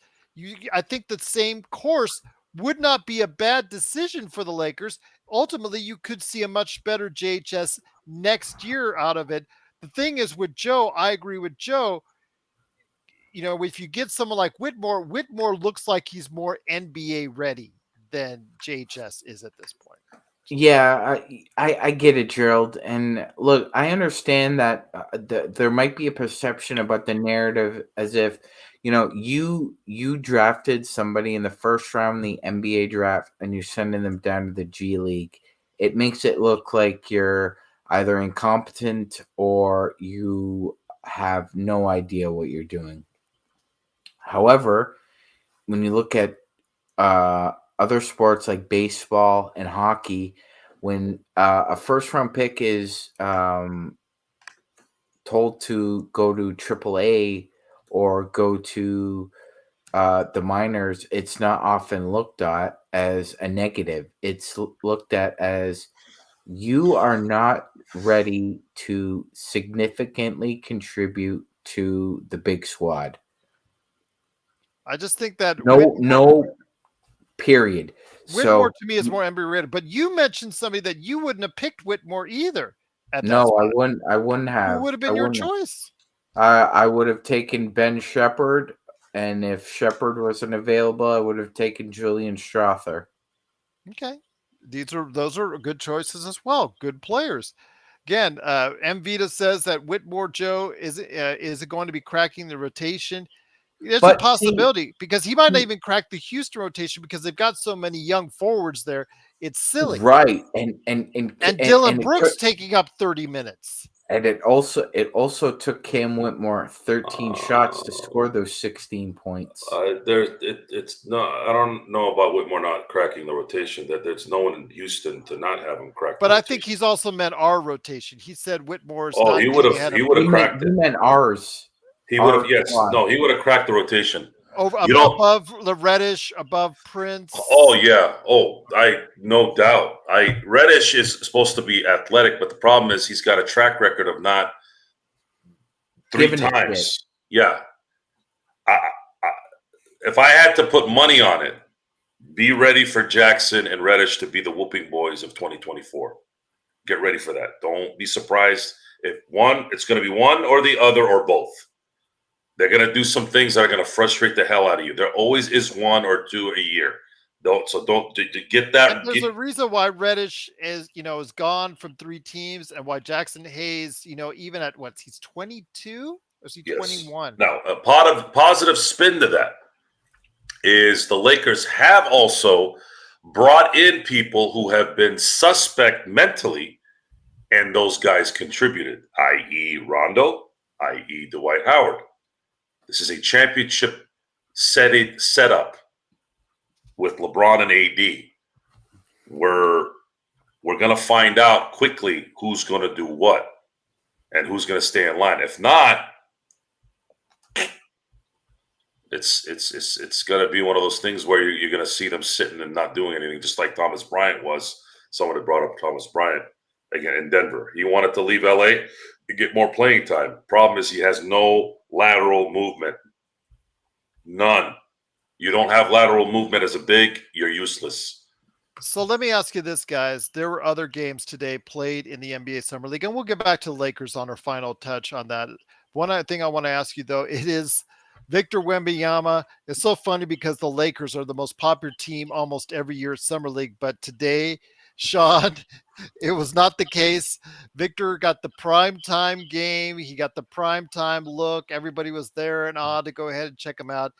I think the same course would not be a bad decision for the Lakers. Ultimately, you could see a much better JHS next year out of it. The thing is with Joe, I agree with Joe. If you get someone like Whitmore looks like he's more NBA ready than JHS is at this point. Yeah, I get it, Gerald. And look, I understand that there might be a perception about the narrative as if, you drafted somebody in the first round in the NBA draft and you're sending them down to the G League. It makes it look like you're either incompetent or you have no idea what you're doing. However, when you look at other sports like baseball and hockey, when a first round pick is told to go to AAA or go to the minors, it's not often looked at as a negative. It's looked at as you are not ready to significantly contribute to the big squad. I just think that no period. Whitmore to me is more NBA ready. But you mentioned somebody that you wouldn't have picked Whitmore either. No, I wouldn't have. Who would have been your choice? I would have taken Ben Shepherd, and if Shepherd wasn't available, I would have taken Julian Strother. Okay, those are good choices as well. Good players. Again, Mvita says that Whitmore, Joe, is it going to be cracking the rotation? There's a possibility because he might not even crack the Houston rotation because they've got so many young forwards there. It's silly, right? And Dylan Brooks taking up 30 minutes. And it also took Cam Whitmore 13 shots to score those 16 points. It's not. I don't know about Whitmore not cracking the rotation. That there's no one in Houston to not have him crack. But I think he's also meant our rotation. He said Whitmore's. Oh, he would have cracked it. He meant ours. He would have. Yes. No, he would have cracked the rotation. Above the Reddish, above Prince. Oh yeah. Oh, no doubt. Reddish is supposed to be athletic, but the problem is he's got a track record of not three times. Yeah. If I had to put money on it, be ready for Jackson and Reddish to be the whooping boys of 2024. Get ready for that. Don't be surprised if it's going to be one or the other or both. They're going to do some things that are going to frustrate the hell out of you. There always is one or two a year. Don't get that. And there's a reason why Reddish is gone from 3 teams, and why Jackson Hayes, even at he's 22 or is he 21? Now, a positive spin to that is the Lakers have also brought in people who have been suspect mentally, and those guys contributed, i.e. Rondo, i.e. Dwight Howard. This is a championship setup with LeBron and AD. We're going to find out quickly who's going to do what and who's going to stay in line. If not, it's going to be one of those things where you're going to see them sitting and not doing anything, just like Thomas Bryant was. Someone had brought up Thomas Bryant. again in Denver. He wanted to leave LA to get more playing time. Problem is he has no lateral movement. None. You don't have lateral movement as a big, you're useless. So let me ask you this, guys. There were other games today played in the NBA Summer League, and we'll get back to the Lakers on our final touch on that. One thing I want to ask you, though, it is Victor Wembanyama. It's so funny because the Lakers are the most popular team almost every year at Summer League, but today, Sean, it was not the case. Victor got the prime time game. He got the prime time look. Everybody was there and to go ahead and check him out.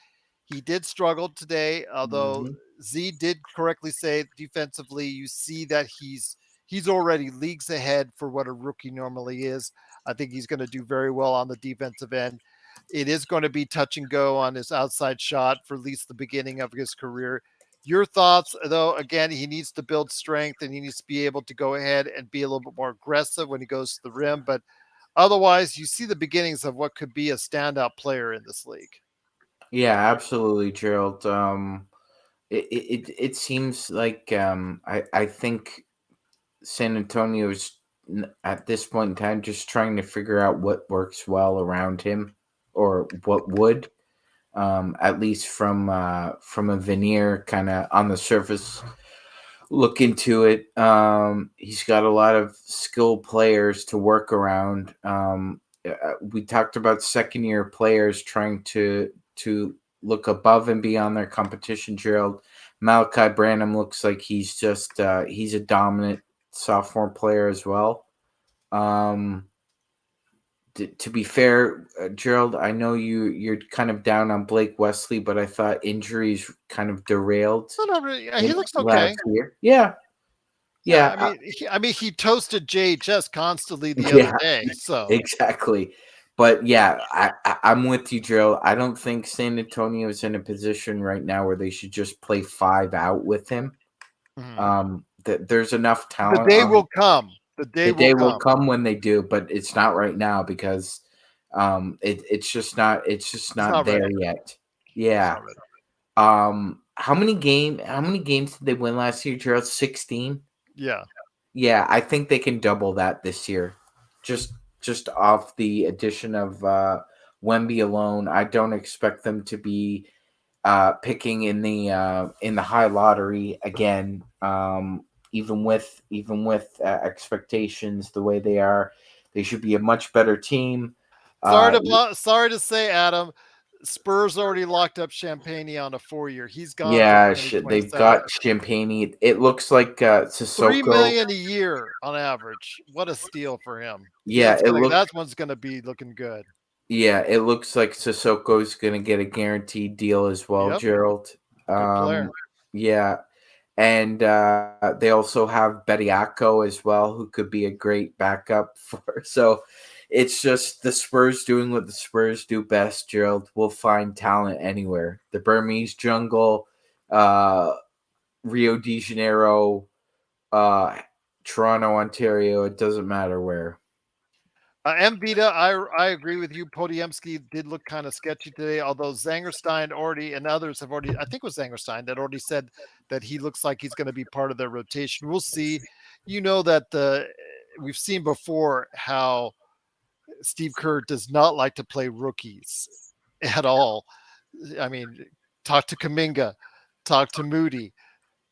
He did struggle today, although Z did correctly say defensively, you see that he's already leagues ahead for what a rookie normally is. I think he's going to do very well on the defensive end. It is going to be touch and go on his outside shot for at least the beginning of his career. Your thoughts, though, again, he needs to build strength and he needs to be able to go ahead and be a little bit more aggressive when he goes to the rim. But otherwise, you see the beginnings of what could be a standout player in this league. Yeah, absolutely, Gerald. It seems like I think San Antonio is at this point in time just trying to figure out what works well around him, or what would, at least from a veneer kind of on the surface look into it. He's got a lot of skilled players to work around. We talked about second year players trying to look above and beyond their competition, Gerald. Malachi Branham looks like he's just he's a dominant sophomore player as well. To be fair, Gerald, I know you're kind of down on Blake Wesley, but I thought injuries kind of derailed. He looks okay. Last year. Yeah. I mean, he toasted JHS constantly the other day. So exactly. But yeah, I'm with you, Gerald. I don't think San Antonio is in a position right now where they should just play 5 out with him. There's enough talent. The day will come. The day will come when they do, but it's not right now because it's just not there yet. Yeah. How many games did they win last year, Gerald? 16? Yeah. Yeah, I think they can double that this year. Just off the addition of Wemby alone. I don't expect them to be picking in the high lottery again. Even with expectations the way they are, they should be a much better team. Sorry to say, Adam, Spurs already locked up Champagne on a 4-year. He's gone. Yeah, they've got Champagne. It looks like Sissoko. $3 million a year on average. What a steal for him. Yeah, that one's going to be looking good. Yeah, it looks like Sissoko's going to get a guaranteed deal as well, Gerald. Good player. Yeah, and they also have Bediako as well, who could be a great backup for. So it's just the Spurs doing what the Spurs do best, Gerald. We'll find talent anywhere. The Burmese jungle, Rio de Janeiro, Toronto, Ontario. It doesn't matter where. Mvita, I agree with you. Podiemski did look kind of sketchy today, although Zangerstein already and others have already, I think it was Zangerstein that already said that he looks like he's going to be part of their rotation. We'll see. You know that we've seen before how Steve Kerr does not like to play rookies at all. I mean, talk to Kuminga, talk to Moody,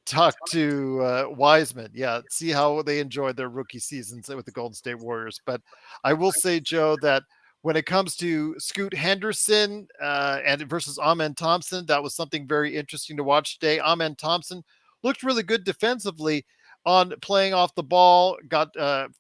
talk to Wiseman. Yeah, see how they enjoyed their rookie seasons with the Golden State Warriors. But I will say, Joe, that when it comes to Scoot Henderson and versus Amen Thompson, that was something very interesting to watch today. Amen Thompson looked really good defensively on playing off the ball, got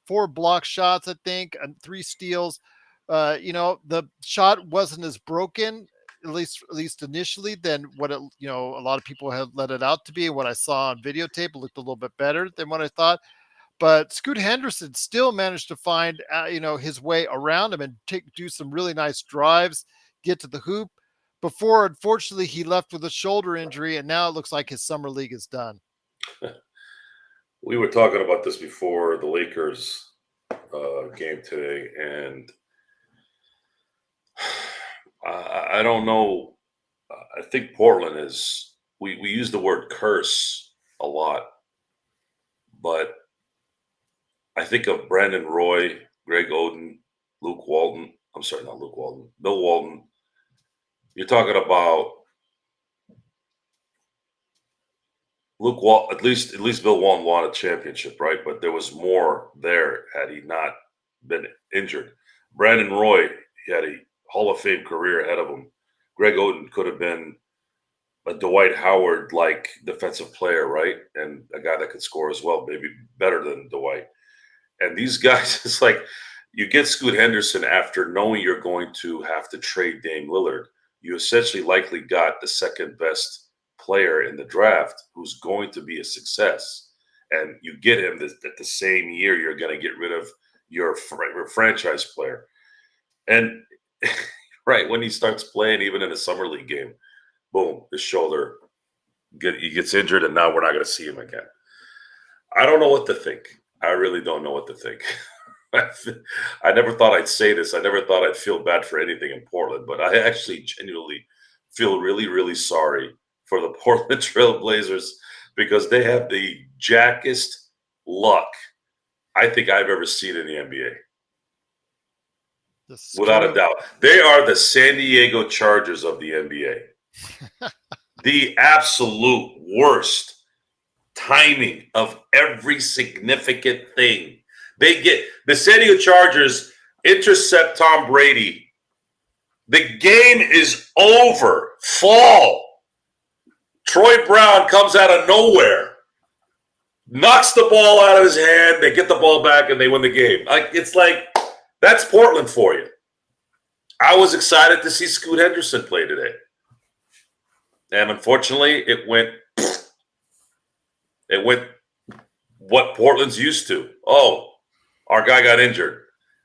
4 block shots, I think, and 3 steals. The shot wasn't as broken, at least initially, than what a lot of people had let it out to be. And what I saw on videotape, it looked a little bit better than what I thought. But Scoot Henderson still managed to find his way around him and do some really nice drives, get to the hoop before, unfortunately, he left with a shoulder injury, and now it looks like his summer league is done. We were talking about this before the Lakers game today, and I don't know. I think Portland is. We use the word curse a lot, but I think of Brandon Roy, Greg Oden, Luke Walton. I'm sorry, not Luke Walton. Bill Walton. You're talking about Luke Walton. At least Bill Walton won a championship, right? But there was more there had he not been injured. Brandon Roy, he had a Hall of Fame career ahead of him. Greg Oden could have been a Dwight Howard-like defensive player, right? And a guy that could score as well, maybe better than Dwight. And these guys, it's like you get Scoot Henderson after knowing you're going to have to trade Dame Lillard. You essentially likely got the second best player in the draft who's going to be a success. And you get him at the same year you're going to get rid of your franchise player. And right when he starts playing, even in a summer league game, boom, his shoulder, he gets injured, and now we're not going to see him again. I don't know what to think. I really don't know what to think. I never thought I'd say this. I never thought I'd feel bad for anything in Portland, but I actually genuinely feel really, really sorry for the Portland Trail Blazers because they have the jackest luck I think I've ever seen in the NBA. Without a doubt. They are the San Diego Chargers of the NBA. The absolute worst timing of every significant thing. They get the San Diego Chargers intercept Tom Brady. The game is over. Fall. Troy Brown comes out of nowhere, knocks the ball out of his hand. They get the ball back and they win the game. It's like that's Portland for you. I was excited to see Scoot Henderson play today, and unfortunately, it went what Portland's used to. Oh, our guy got injured.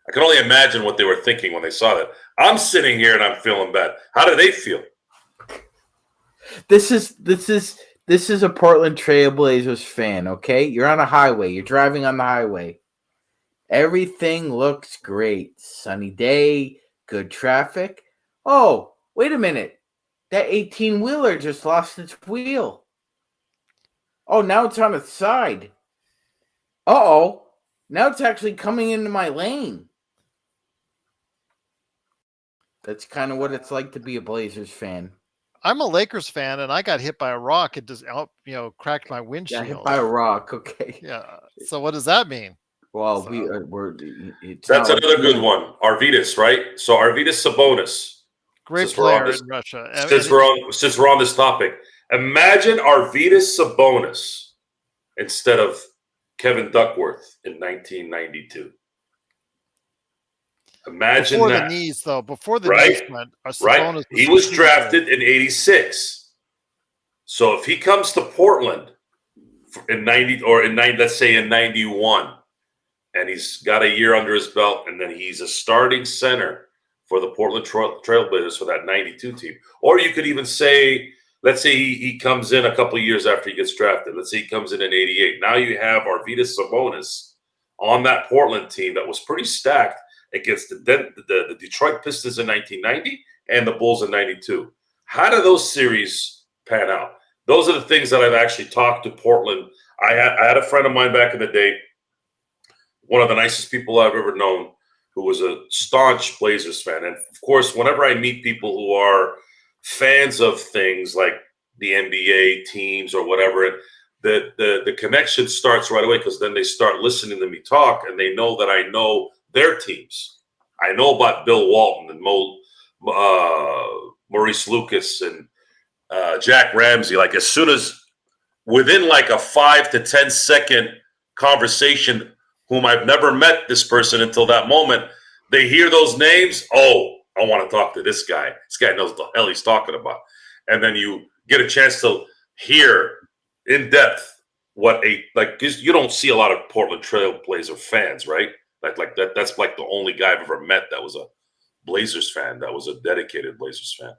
I can only imagine what they were thinking when they saw that. I'm sitting here and I'm feeling bad. How do they feel? This is a Portland Trail Blazers fan, okay? You're on a highway. You're driving on the highway. Everything looks great. Sunny day, good traffic. Oh, wait a minute. That 18-wheeler just lost its wheel. Oh, now it's on its side. Uh-oh. Now it's actually coming into my lane. That's kind of what it's like to be a Blazers fan. I'm a Lakers fan, and I got hit by a rock. It just, cracked my windshield. Yeah, hit by a rock. Okay. Yeah. So what does that mean? Well, that's another good one. Arvydas, right? So Arvydas Sabonis, great player in Russia. Since we're on this topic, imagine Arvydas Sabonis instead of Kevin Duckworth in 1992. Imagine before that. The knees, though. Before the right? knees went, right. He was drafted in '86. So if he comes to Portland in let's say in '91, and he's got a year under his belt, and then he's a starting center for the Portland Trailblazers for that '92 team, or you could even say, let's say he comes in a couple of years after he gets drafted. Let's say he comes in '88. Now you have Arvydas Sabonis on that Portland team that was pretty stacked against the Detroit Pistons in 1990 and the Bulls in '92. How do those series pan out? Those are the things that I've actually talked to Portland. I had a friend of mine back in the day, one of the nicest people I've ever known, who was a staunch Blazers fan. And of course, whenever I meet people who are fans of things like the NBA teams or whatever, the connection starts right away because then they start listening to me talk and they know that I know their teams. I know about Bill Walton and Maurice Lucas and Jack Ramsey. Like as soon as within like a 5 to 10 second conversation, whom I've never met this person until that moment, they hear those names. Oh, I want to talk to this guy. This guy knows what the hell he's talking about. And then you get a chance to hear in depth because you don't see a lot of Portland Trailblazer fans, right? Like that. That's like the only guy I've ever met that was a Blazers fan, that was a dedicated Blazers fan.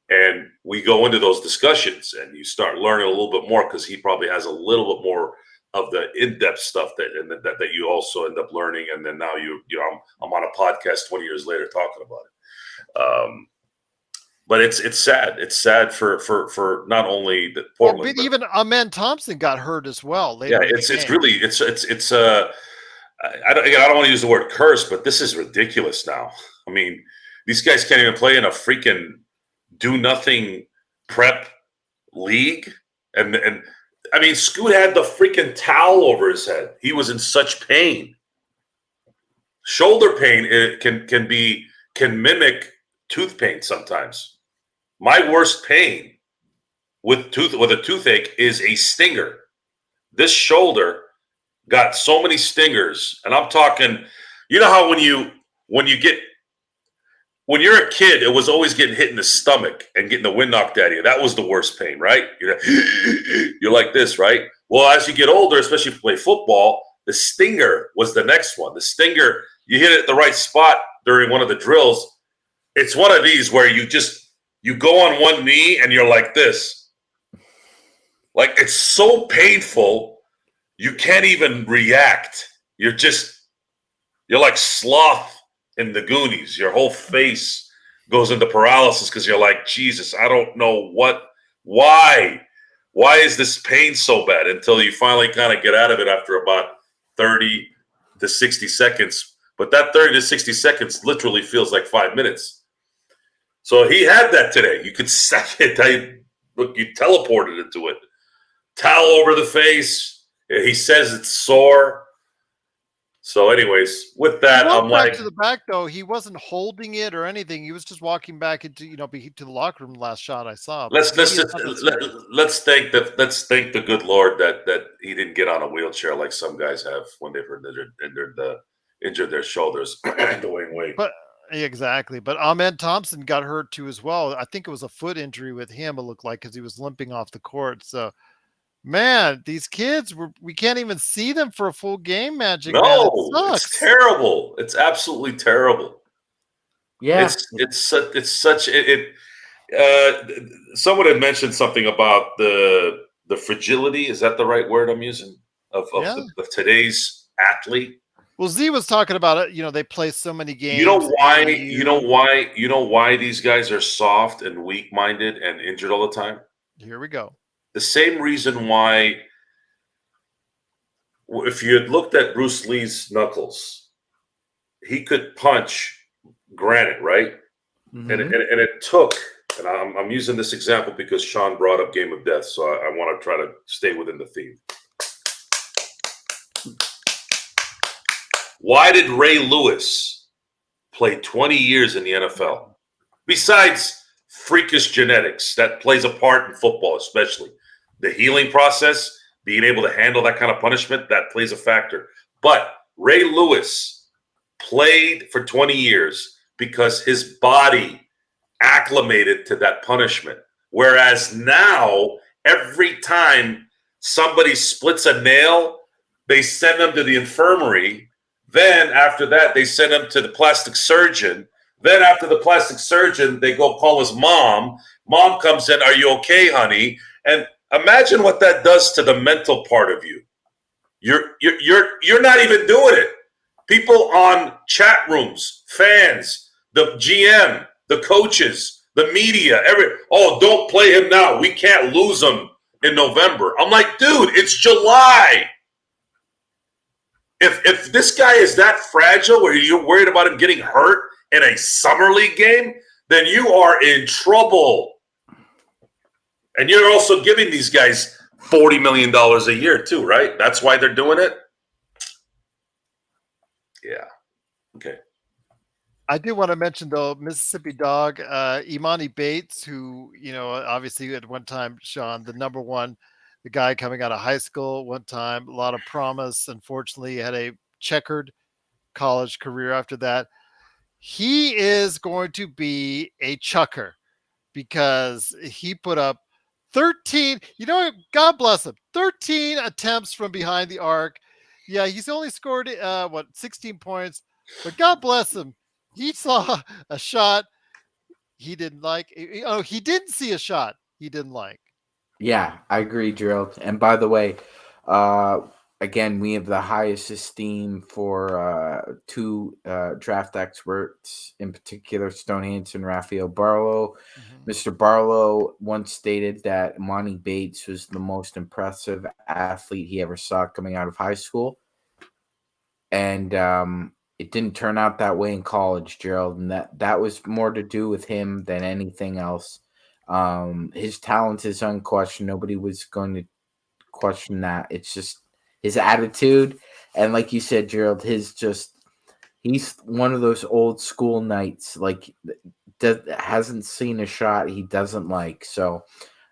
And we go into those discussions and you start learning a little bit more because he probably has a little bit more of the in-depth stuff that you also end up learning. And then now I'm on a podcast 20 years later talking about it. But it's sad. It's sad for not only the Portland, but even Amen Thompson got hurt as well. Yeah, it's really I don't want to use the word curse, but this is ridiculous now. I mean, these guys can't even play in a freaking do nothing prep league. And I mean, Scoot had the freaking towel over his head. He was in such pain. Shoulder pain can mimic tooth pain sometimes. My worst pain with a toothache is a stinger. This shoulder got so many stingers, and I'm talking, you know how when you're a kid, it was always getting hit in the stomach and getting the wind knocked out of you. That was the worst pain, right? You're like this, right? Well, as you get older, especially if you play football, the stinger was the next one. The stinger, you hit it at the right spot during one of the drills. It's one of these where you go on one knee and you're like this. Like, it's so painful. You can't even react. You're like sloth in the Goonies. Your whole face goes into paralysis because you're like, Jesus, I don't know why is this pain so bad, until you finally kind of get out of it after about 30 to 60 seconds. But that 30 to 60 seconds literally feels like 5 minutes. So he had that today. You could set it. You teleported into it. Towel over the face. He says it's sore. So, anyways, with that, I'm like, to the back though. He wasn't holding it or anything. He was just walking back into to the locker room. Last shot I saw. let's thank the good Lord that he didn't get on a wheelchair like some guys have when they've injured their shoulders going away. But exactly. But Ahmed Thompson got hurt too as well. I think it was a foot injury with him. It looked like, because he was limping off the court. So. Man, these kids, we can't even see them for a full game, Magic. No, Man. It sucks. It's terrible. It's absolutely terrible. Yeah, someone had mentioned something about the fragility. Is that the right word I'm using of today's athlete? Well, Z was talking about it. They play so many games. You know why these guys are soft and weak-minded and injured all the time? Here we go. The same reason why, if you had looked at Bruce Lee's knuckles, he could punch granite, right? Mm-hmm. And it took, and I'm using this example because Sean brought up Game of Death, so I want to try to stay within the theme. Why did Ray Lewis play 20 years in the NFL? Besides freakish genetics, that plays a part in football, especially. The healing process, being able to handle that kind of punishment, that plays a factor. But Ray Lewis played for 20 years because his body acclimated to that punishment. Whereas now, every time somebody splits a nail, they send them to the infirmary. Then after that, they send them to the plastic surgeon. Then after the plastic surgeon, they go call his mom. Mom comes in, "Are you okay, honey?" And imagine what that does to the mental part of you. You're not even doing it. People on chat rooms, fans, the GM, the coaches, the media, don't play him now. We can't lose him in November. I'm like, dude, it's July. If this guy is that fragile where you're worried about him getting hurt in a summer league game, then you are in trouble. And you're also giving these guys $40 million a year too, right? That's why they're doing it? Yeah. Okay. I do want to mention, though, Mississippi Dog, Imani Bates, who, obviously at one time, Sean, the number one, the guy coming out of high school one time, a lot of promise. Unfortunately, had a checkered college career after that. He is going to be a chucker because he put up 13, God bless him, 13 attempts from behind the arc. Yeah, he's only scored, 16 points, but God bless him. He saw a shot he didn't like. He didn't see a shot he didn't like. Yeah, I agree, Gerald. And by the way, again, we have the highest esteem for two draft experts, in particular, Stone Hansen, Raphael Barlow. Mm-hmm. Mr. Barlow once stated that Imani Bates was the most impressive athlete he ever saw coming out of high school. and it didn't turn out that way in college, Gerald, and that was more to do with him than anything else. His talent is unquestioned. Nobody was going to question that. It's just his attitude, and like you said, Gerald, he's one of those old school knights, like hasn't seen a shot he doesn't like. So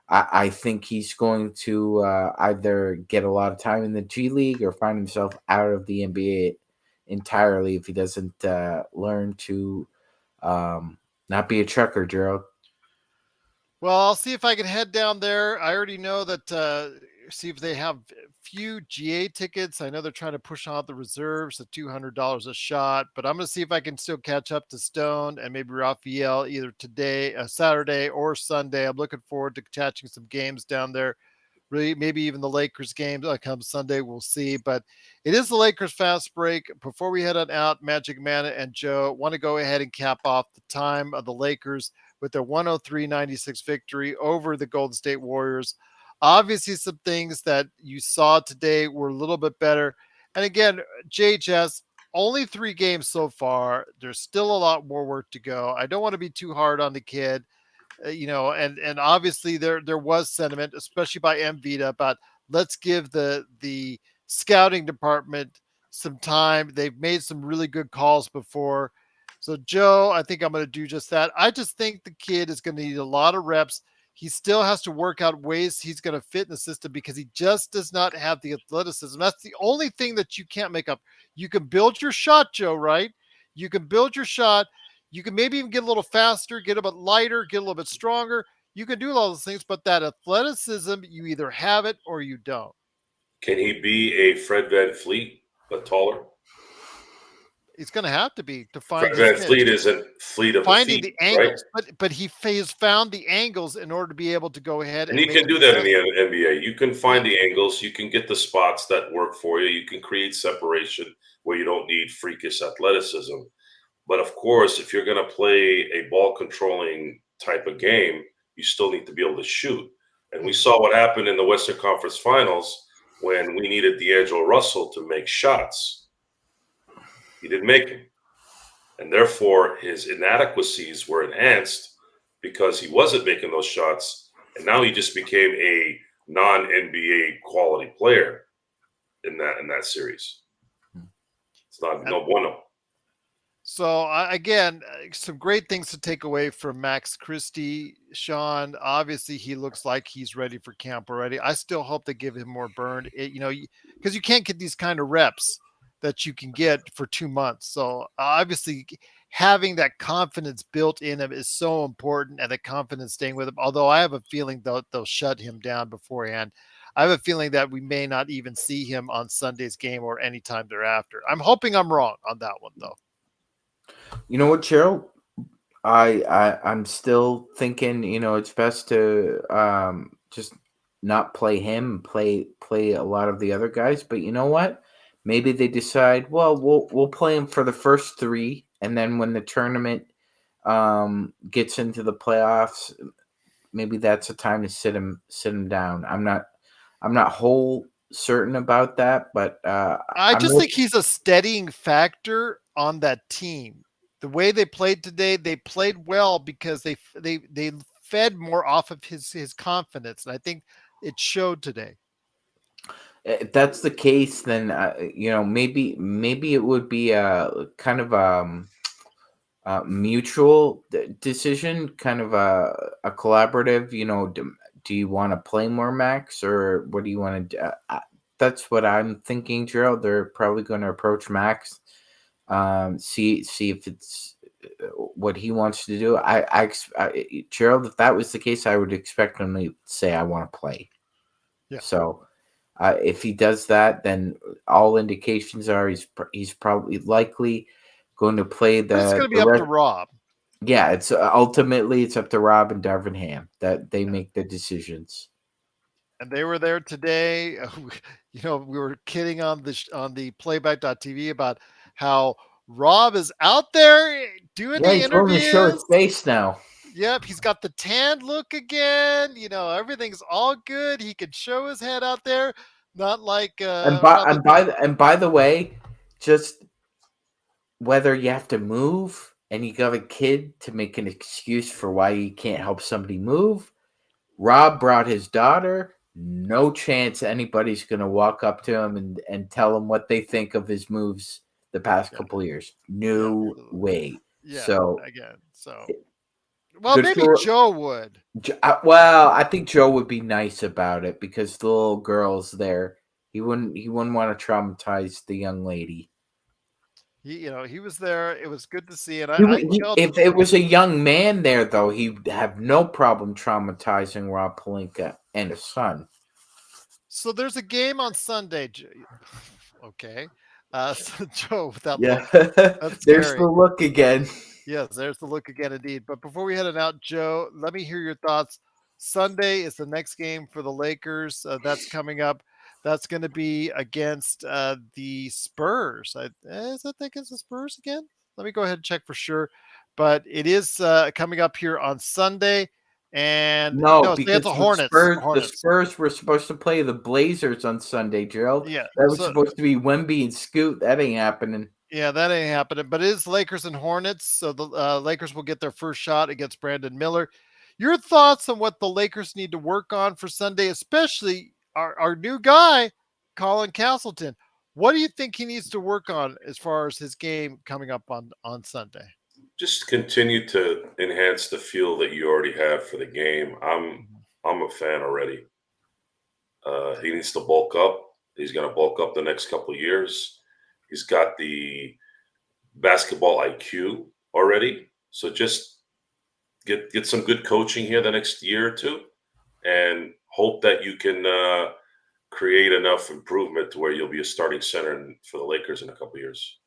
I think he's going to either get a lot of time in the G League or find himself out of the NBA entirely if he doesn't learn to not be a trucker, Gerald. Well, I'll see if I can head down there. I already know that. See if they have few GA tickets. I know they're trying to push out the reserves at $200 a shot, but I'm going to see if I can still catch up to Stone and maybe Raphael either today, Saturday, or Sunday. I'm looking forward to catching some games down there. Really, maybe even the Lakers game come Sunday. We'll see. But it is the Lakers fast break. Before we head on out, MagicMan and Joe want to go ahead and cap off the time of the Lakers with their 103-96 victory over the Golden State Warriors. Obviously, some things that you saw today were a little bit better. And again, JHS, only 3 games so far. There's still a lot more work to go. I don't want to be too hard on the kid. And obviously there was sentiment, especially by MVita, about let's give the scouting department some time. They've made some really good calls before. So Joe, I think I'm going to do just that. I just think the kid is going to need a lot of reps. He still has to work out ways he's going to fit in the system because he just does not have the athleticism. That's the only thing that you can't make up. You can build your shot, Joe, right? You can build your shot. You can maybe even get a little faster, get a bit lighter, get a little bit stronger. You can do all those things, but that athleticism, you either have it or you don't. Can he be a Fred VanVleet, but taller? It's going to have to be to find Fred VanVleet isn't fleet of finding the feet, the angles, right? but he has found the angles in order to be able to go ahead and you can do that in the NBA. You can find the angles. You can get the spots that work for you. You can create separation where you don't need freakish athleticism. But of course, if you're going to play a ball controlling type of game, you still need to be able to shoot. And we saw what happened in the Western Conference Finals when we needed D'Angelo Russell to make shots. He didn't make them. And therefore, his inadequacies were enhanced because he wasn't making those shots. And now he just became a non-NBA quality player in that series. It's not no bueno. So again, some great things to take away from Max Christie. Sean, obviously he looks like he's ready for camp already. I still hope they give him more burn, because you can't get these kind of reps that you can get for 2 months. So obviously having that confidence built in him is so important, and the confidence staying with him. Although I have a feeling they'll shut him down beforehand. I have a feeling that we may not even see him on Sunday's game or anytime thereafter. I'm hoping I'm wrong on that one, though. You know what, Gerald? I'm still thinking, it's best to just not play him, play a lot of the other guys. But you know what? Maybe they decide, well, we'll play him for the first 3, and then when the tournament gets into the playoffs, maybe that's a time to sit him down. I'm not whole certain about that, but I just think he's a steadying factor on that team. The way they played today, they played well because they fed more off of his confidence, and I think it showed today. If that's the case, then maybe it would be a kind of a mutual decision, kind of a collaborative. Do you want to play more, Max, or what do you want to do? That's what I'm thinking, Gerald. They're probably going to approach Max, see if it's what he wants to do. Gerald, if that was the case, I would expect him to say, "I want to play." Yeah. So if he does that, then all indications are he's probably likely going to play the. It's going to be up to Rob. Yeah, it's ultimately it's up to Rob and Darvin Ham that they make the decisions. And they were there today. We were kidding on the playback.tv about how Rob is out there doing the interviews. He's going to show his face now. Yep, he's got the tan look again. Everything's all good. He can show his head out there, not like. And by the way, just whether you have to move and you got a kid to make an excuse for why you can't help somebody move. Rob brought his daughter. No chance anybody's going to walk up to him and tell him what they think of his moves the past couple of years. No way. Yeah, So again, so well, good maybe for- Joe would. Well, I think Joe would be nice about it because the little girl's there. He wouldn't want to traumatize the young lady. He was there. It was good to see, and If it was a young man there, though, he'd have no problem traumatizing Rob Pelinka and his son. So there's a game on Sunday. Okay, so Joe, with that Yeah, look, that's there's scary. the look again. Yes, there's the look again, indeed. But before we head it out, Joe, let me hear your thoughts. Sunday is the next game for the Lakers. That's coming up. That's going to be against the Spurs. Is that against the Spurs again? Let me go ahead and check for sure. But it is coming up here on Sunday. And No, it's because the Hornets. the Spurs were supposed to play the Blazers on Sunday, Gerald. Yeah, that was supposed to be Wemby and Scoot. That ain't happening. Yeah, that ain't happening. But it is Lakers and Hornets, so the Lakers will get their first shot against Brandon Miller. Your thoughts on what the Lakers need to work on for Sunday, especially our new guy, Colin Castleton. What do you think he needs to work on as far as his game coming up on Sunday? Just continue to enhance the feel that you already have for the game. I'm a fan already. He needs to bulk up. He's going to bulk up the next couple of years. He's got the basketball IQ already. So just get some good coaching here the next year or two, and hope that you can create enough improvement to where you'll be a starting center for the Lakers in a couple of years.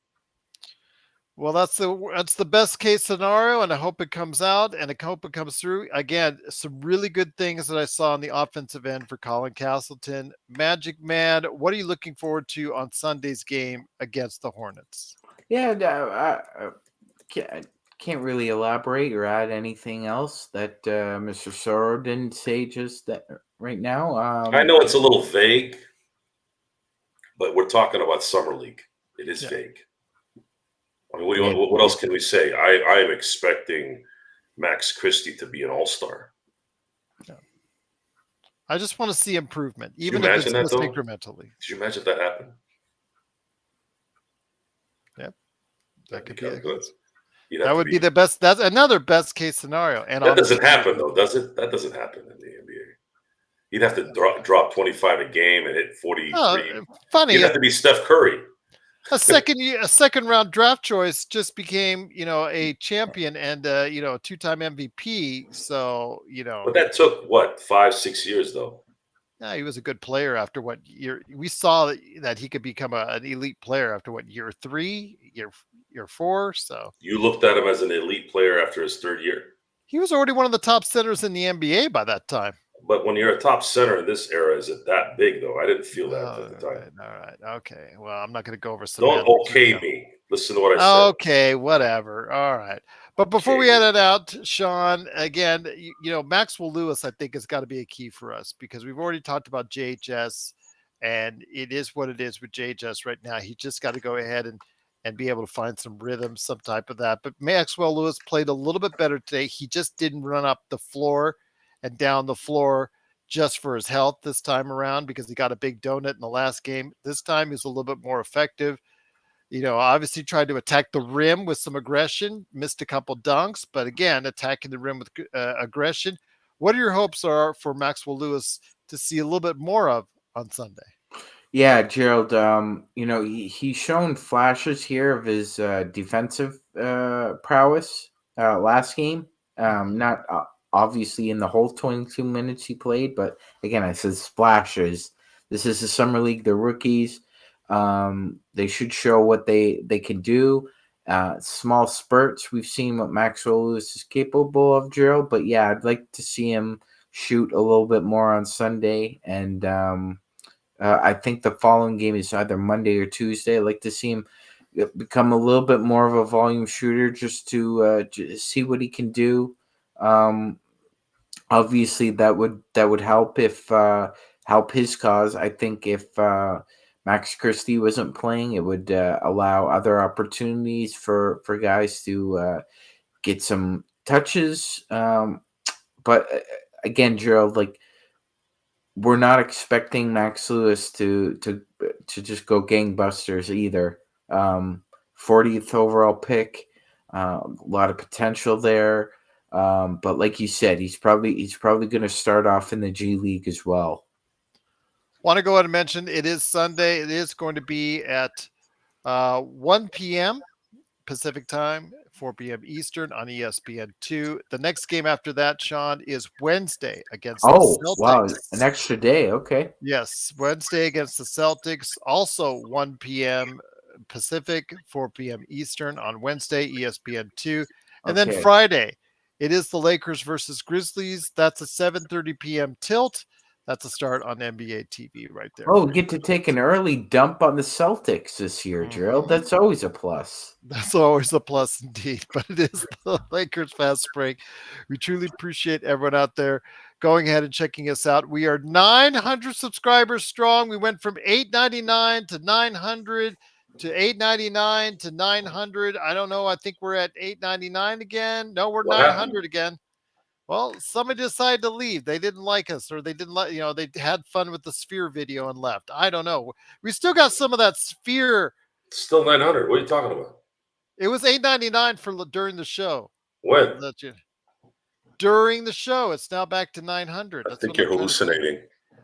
Well, that's the best case scenario, and I hope it comes out, and I hope it comes through. Again, some really good things that I saw on the offensive end for Colin Castleton. MagicMan, what are you looking forward to on Sunday's game against the Hornets? Yeah, I can't really elaborate or add anything else that Mr. Soro didn't say just that right now. I know it's a little vague, but we're talking about Summer League. It is vague. I mean, what else can we say? I am expecting Max Christie to be an all-star. Yeah. I just want to see improvement, even if it's just that, incrementally. Could you imagine that happen? Yep. That could be good. That would be the best. That's another best case scenario. And that doesn't happen, though, does it? That doesn't happen in the NBA. You'd have to drop 25 a game and hit 43. Funny. You'd have to be Steph Curry. A second round draft choice just became, a champion and a 2-time MVP. So, But that took what, 5-6 years though. Yeah, he was a good player after what year we saw that he could become an elite player after what, year 3, year 4. So you looked at him as an elite player after his third year. He was already one of the top centers in the NBA by that time. But when you're a top center in this era, is it that big, though? I didn't feel that at the time. All right. Okay. Well, I'm not going to go over some. Don't okay me. Listen to what I said. Okay, whatever. All right. But before we edit out, Sean, again, Maxwell Lewis, I think, has got to be a key for us because we've already talked about JHS, and it is what it is with JHS right now. He just got to go ahead and be able to find some rhythm, some type of that. But Maxwell Lewis played a little bit better today. He just didn't run up the floor and down the floor just for his health this time around because he got a big donut in the last game. This time he's a little bit more effective. Obviously tried to attack the rim with some aggression, missed a couple dunks, but again, attacking the rim with aggression. What are your hopes are for Maxwell Lewis to see a little bit more of on Sunday? Yeah, Gerald, he's shown flashes here of his defensive prowess last game. Not obviously in the whole 22 minutes he played, but again, I said splashes. This is the summer league. They're rookies. They should show what they can do. Small spurts. We've seen what Maxwell Lewis is capable of, Gerald. But yeah, I'd like to see him shoot a little bit more on Sunday. And I think the following game is either Monday or Tuesday. I'd like to see him become a little bit more of a volume shooter just to see what he can do. Obviously, that would help if help his cause. I think if Max Christie wasn't playing, it would allow other opportunities for guys to get some touches. But again, Gerald, like, we're not expecting Max Lewis to just go gangbusters either. 40th overall pick, a lot of potential there. But like you said, he's probably going to start off in the G League as well. Want to go ahead and mention it is Sunday. It is going to be at 1 p.m. Pacific time, 4 p.m. Eastern on ESPN2. The next game after that, Sean, is Wednesday against the Celtics. Wow, an extra day. Okay. Yes, Wednesday against the Celtics, also 1 p.m. Pacific, 4 p.m. Eastern on Wednesday, ESPN2. And then Friday, it is the Lakers versus Grizzlies. That's a 7:30 p.m. tilt. That's a start on NBA TV right there. Oh, we get to take an early dump on the Celtics this year, Gerald. That's always a plus. That's always a plus indeed, but it is the Lakers Fast Break. We truly appreciate everyone out there going ahead and checking us out. We are 900 subscribers strong. We went from 899 to 900 to 899 to 900. I don't know. I think we're at 899 again. No, we're 900 again. Well, somebody decided to leave. They didn't like us, or they didn't like, they had fun with the Sphere video and left. I don't know. We still got some of that Sphere. Still 900. What are you talking about? It was $8.99 for during the show. When? During the show. It's now back to 900. I think you're hallucinating.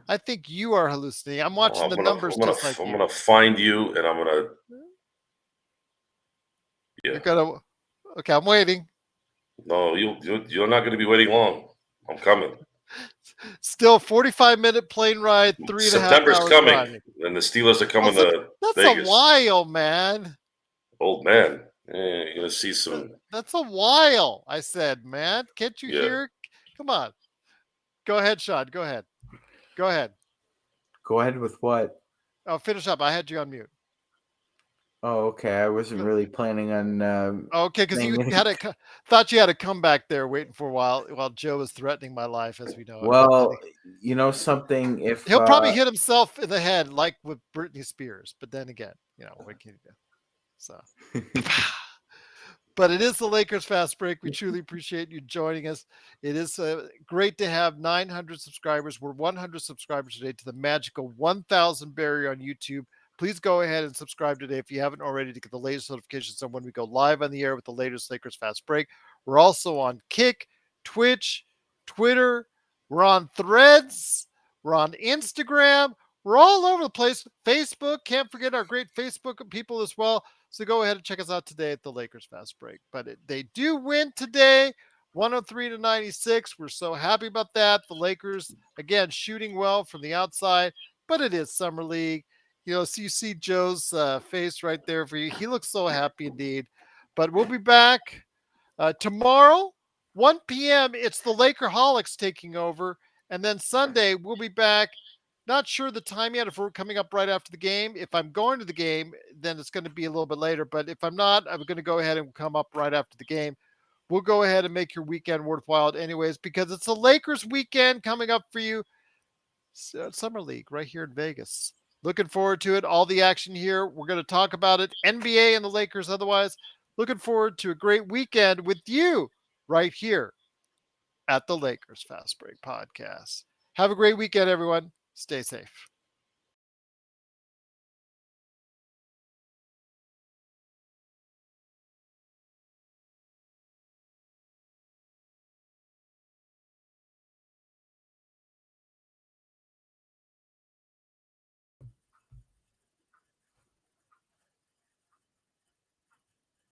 I think you are hallucinating. I'm watching the numbers. I'm gonna find you, and I'm gonna. Yeah. Okay, I'm waiting. No, you're not going to be waiting long. I'm coming. Still 45-minute plane ride, 3.5 hours. September's coming, driving. And the Steelers are coming to That's Vegas. A while, man. Old man. You're going to see some. That's a while, I said, man. Can't you hear? Come on. Go ahead, Sean. Go ahead. Go ahead. Go ahead with what? Oh, finish up. I had you on mute. Oh, okay. I wasn't really planning on. Okay, because you thought you had a comeback there, waiting for a while Joe was threatening my life, as we know. Well, you know something. If he'll probably hit himself in the head, like with Britney Spears, but then again, what can you do? So, but it is the Lakers Fast Break. We truly appreciate you joining us. It is great to have 900 subscribers. We're 100 subscribers today to the magical 1,000 barrier on YouTube. Please go ahead and subscribe today if you haven't already to get the latest notifications on when we go live on the air with the latest Lakers Fast Break. We're also on Kick, Twitch, Twitter. We're on Threads. We're on Instagram. We're all over the place. Facebook. Can't forget our great Facebook people as well. So go ahead and check us out today at the Lakers Fast Break. But they do win today, 103-96. We're so happy about that. The Lakers, again, shooting well from the outside, but it is Summer League. So you see Joe's face right there for you. He looks so happy indeed. But we'll be back tomorrow, 1 p.m. It's the Lakerholics taking over. And then Sunday, we'll be back. Not sure the time yet if we're coming up right after the game. If I'm going to the game, then it's going to be a little bit later. But if I'm not, I'm going to go ahead and come up right after the game. We'll go ahead and make your weekend worthwhile anyways, because it's a Lakers weekend coming up for you. Summer League right here in Vegas. Looking forward to it. All the action here. We're going to talk about it. NBA and the Lakers otherwise. Looking forward to a great weekend with you right here at the Lakers Fast Break Podcast. Have a great weekend, everyone. Stay safe.